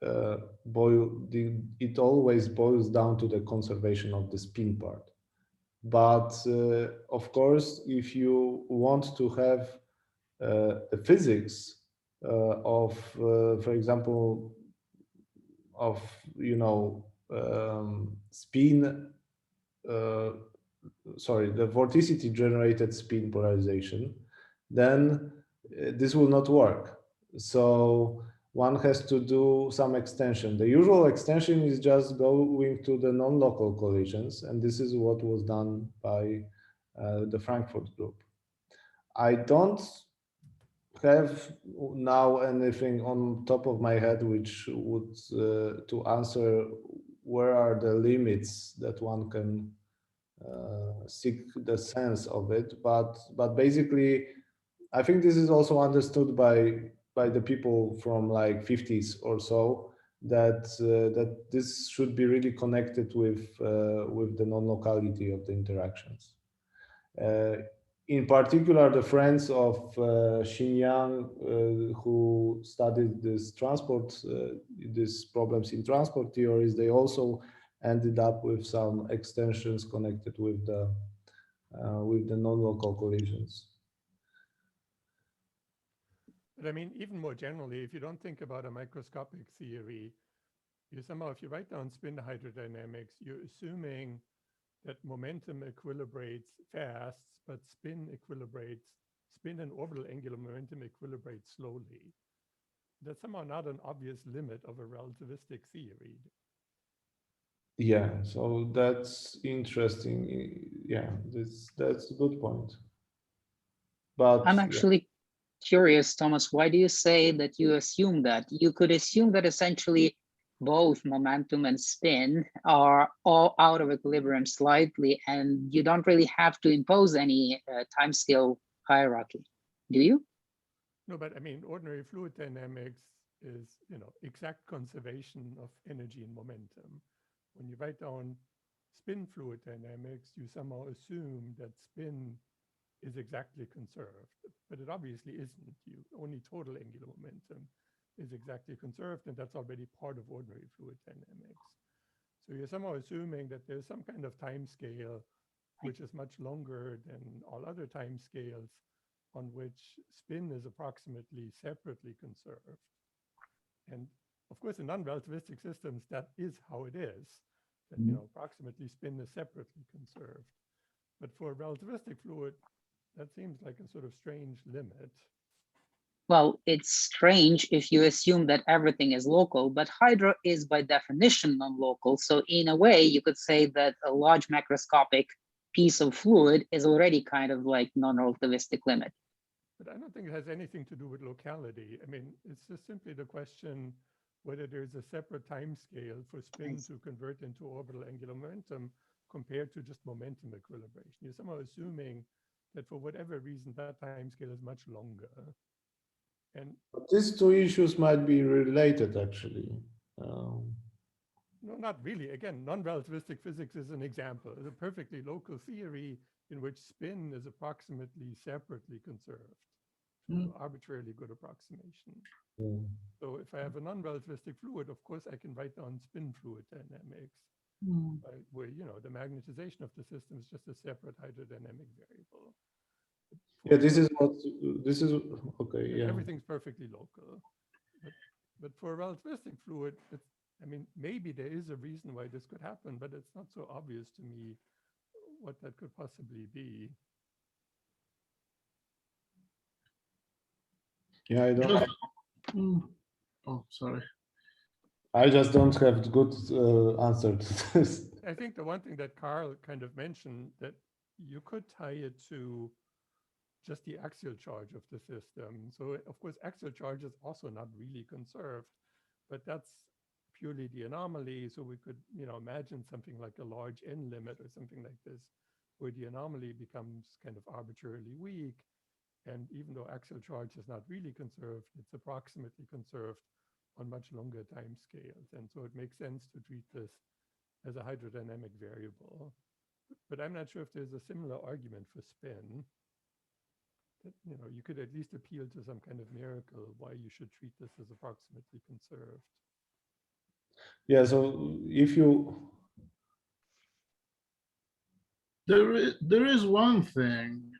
it always boils down to the conservation of the spin part. But of course, if you want to have the physics of, for example, of spin the vorticity generated spin polarization, then this will not work. So one has to do some extension. The usual extension is just going to the non-local collisions, and this is what was done by the Frankfurt group. I don't have now anything on top of my head which would to answer where are the limits that one can seek the sense of it, but basically I think this is also understood by the people from like 50s or so, that that this should be really connected with the non-locality of the interactions. In particular, the friends of Xinyang, who studied this transport, these problems in transport theories, they also ended up with some extensions connected with the non-local collisions. But I mean, even more generally, if you don't think about a microscopic theory, you somehow, if you write down spin hydrodynamics, you're assuming that momentum equilibrates fast, but spin and orbital angular momentum equilibrates slowly. That's somehow not an obvious limit of a relativistic theory. Yeah, so that's interesting. Yeah, that's a good point. But I'm actually curious, Thomas, why do you say that you assume that? You could assume that essentially both momentum and spin are all out of equilibrium slightly, and you don't really have to impose any timescale hierarchy, do you? No, but I mean, ordinary fluid dynamics is, exact conservation of energy and momentum. When you write down spin fluid dynamics, you somehow assume that spin is exactly conserved, but it obviously isn't. Only total angular momentum is exactly conserved, and that's already part of ordinary fluid dynamics. So you're somehow assuming that there's some kind of time scale which is much longer than all other time scales on which spin is approximately separately conserved. And of course, in non-relativistic systems, that is how it is, that approximately spin is separately conserved. But for a relativistic fluid, that seems like a sort of strange limit. Well, it's strange if you assume that everything is local, but hydro is by definition non-local. So in a way, you could say that a large macroscopic piece of fluid is already kind of like non-relativistic limit. But I don't think it has anything to do with locality. I mean, it's just simply the question whether there's a separate time scale for spin to convert into orbital angular momentum compared to just momentum equilibration. You're somehow assuming that for whatever reason, that time scale is much longer. And but these two issues might be related, actually. no, not really. Again, non-relativistic physics is an example. It's a perfectly local theory in which spin is approximately separately conserved. Arbitrarily good approximation. So if I have a non-relativistic fluid, of course, I can write down spin fluid dynamics, where the magnetization of the system is just a separate hydrodynamic variable. Yeah, this is okay. Yeah, everything's perfectly local. But for a relativistic fluid, I mean, maybe there is a reason why this could happen, but it's not so obvious to me what that could possibly be. Yeah, I don't. Oh, sorry. I just don't have good answer to this. I think the one thing that Carl kind of mentioned, that you could tie it to just the axial charge of the system. So of course, axial charge is also not really conserved, but that's purely the anomaly. So we could, imagine something like a large n limit or something like this, where the anomaly becomes kind of arbitrarily weak. And even though axial charge is not really conserved, it's approximately conserved on much longer time scales. And so it makes sense to treat this as a hydrodynamic variable. But I'm not sure if there's a similar argument for spin. That, you could at least appeal to some kind of miracle why you should treat this as approximately conserved. Yeah, so if you... There is one thing,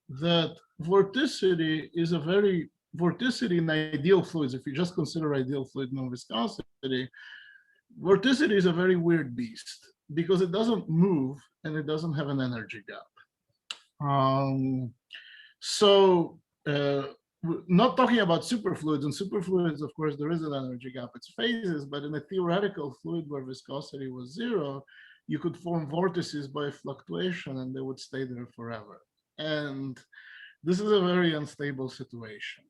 that vorticity is vorticity in ideal fluids, if you just consider ideal fluid non-viscosity, vorticity is a very weird beast. because it doesn't move and it doesn't have an energy gap. Not talking about superfluids. In superfluids, of course, there is an energy gap, it's phases, but in a theoretical fluid where viscosity was 0, you could form vortices by fluctuation and they would stay there forever. And this is a very unstable situation.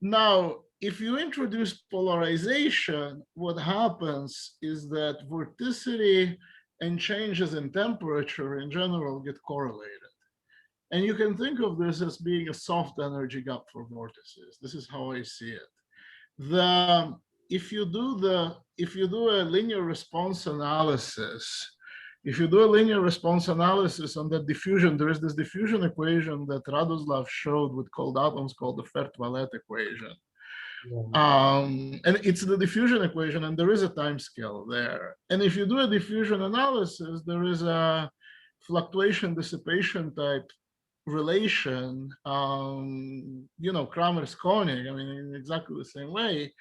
Now, if you introduce polarization, what happens is that vorticity and changes in temperature in general get correlated. And you can think of this as being a soft energy gap for vortices. This is how I see it. If you do a linear response analysis, on the diffusion, there is this diffusion equation that Radoslaw showed with cold atoms called the Fert-Wallet equation. And it's the diffusion equation, and there is a time scale there. And if you do a diffusion analysis, there is a fluctuation dissipation type relation, Kramer's Koenig, I mean, in exactly the same way,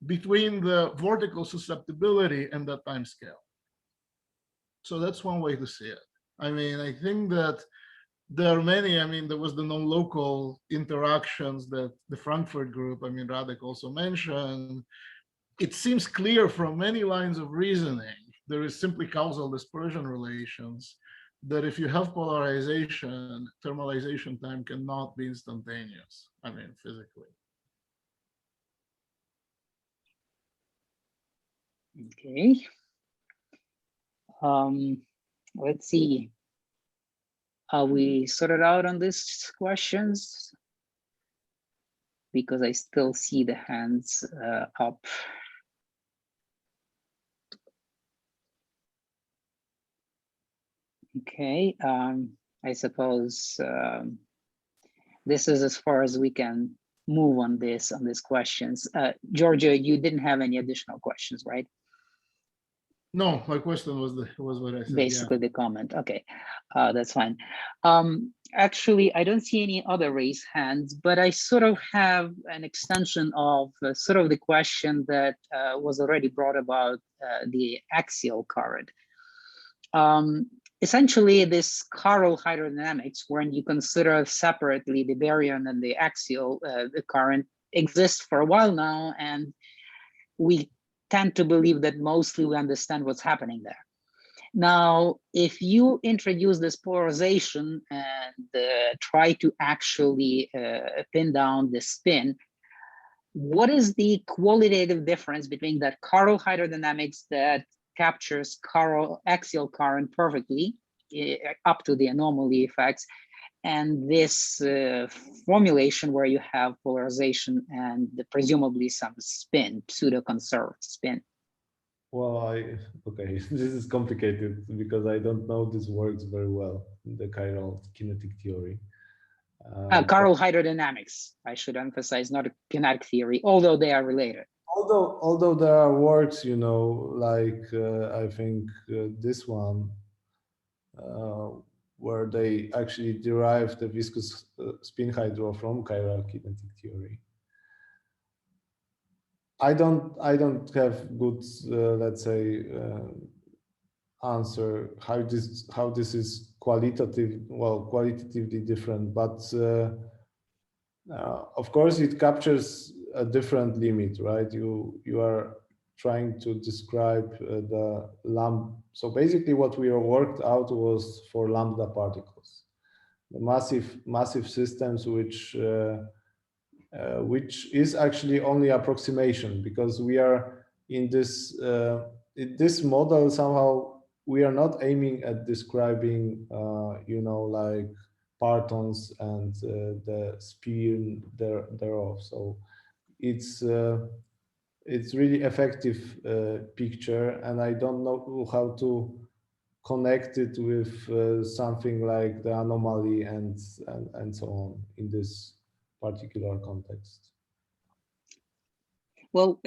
between the vortical susceptibility and that time scale. So that's one way to see it. I mean, I think that there are many, I mean, there was the non-local interactions that the Frankfurt group, I mean, Radek also mentioned. It seems clear from many lines of reasoning, there is simply causal dispersion relations, that if you have polarization, thermalization time cannot be instantaneous, I mean, physically. Okay. Let's see. Are we sorted out on these questions? Because I still see the hands up. Okay, I suppose this is as far as we can move on these questions. Giorgio, you didn't have any additional questions, right? No, my question was what I said. Basically, yeah. The comment. Okay, that's fine. Actually, I don't see any other raised hands, but I sort of have an extension of sort of the question that was already brought about the axial current. Essentially, this chiral hydrodynamics, when you consider separately the baryon and the axial, the current exists for a while now, and we tend to believe that mostly we understand what's happening there. Now, if you introduce this polarization and try to actually pin down the spin, what is the qualitative difference between that chiral hydrodynamics that captures chiral axial current perfectly up to the anomaly effects, and this formulation where you have polarization and presumably some spin, pseudo-conserved spin? Well, okay, this is complicated because I don't know this works very well, the chiral kinetic theory. Chiral hydrodynamics, I should emphasize, not a kinetic theory, although they are related. Although there are works, you know, like I think this one, where they actually derive the viscous spin hydro from chiral kinetic theory. I don't have good, let's say, answer how this is qualitatively different, but of course it captures a different limit, right? You are trying to describe the lambda. So basically what we worked out was for lambda particles, the massive systems which is actually only approximation, because we are in this model somehow we are not aiming at describing you know, like partons and the spin thereof. So it's really effective picture, and I don't know how to connect it with something like the anomaly and so on in this particular context. Well,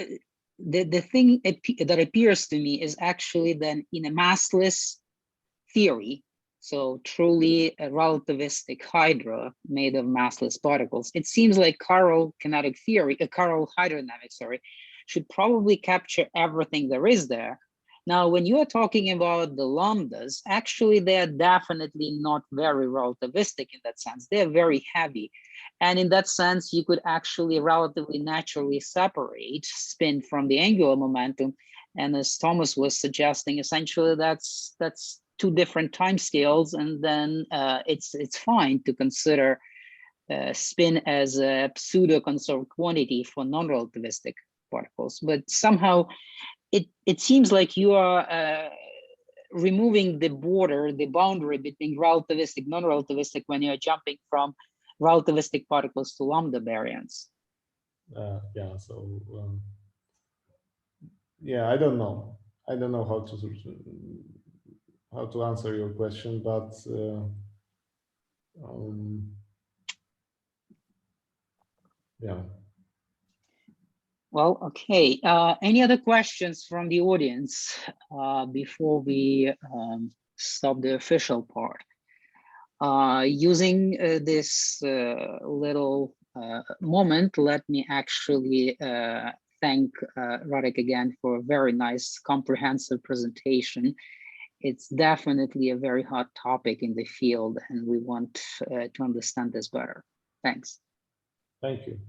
the thing that appears to me is actually then in a massless theory, so truly a relativistic hydra made of massless particles, it seems like chiral kinetic theory, chiral hydrodynamics, sorry, should probably capture everything there is there, Now, when you are talking about the lambdas, actually, they are definitely not very relativistic in that sense. They're very heavy. And in that sense, you could actually relatively naturally separate spin from the angular momentum. And as Thomas was suggesting, essentially, that's two different time scales. And then it's fine to consider spin as a pseudo-conserved quantity for non-relativistic particles. But somehow, it seems like you are removing the border, the boundary between relativistic, non-relativistic when you're jumping from relativistic particles to lambda baryons. Yeah, so yeah, I don't know how to answer your question, but yeah. Well, okay. Any other questions from the audience before we stop the official part? Using this little moment, let me actually thank Radek again for a very nice, comprehensive presentation. It's definitely a very hot topic in the field, and we want to understand this better. Thanks. Thank you.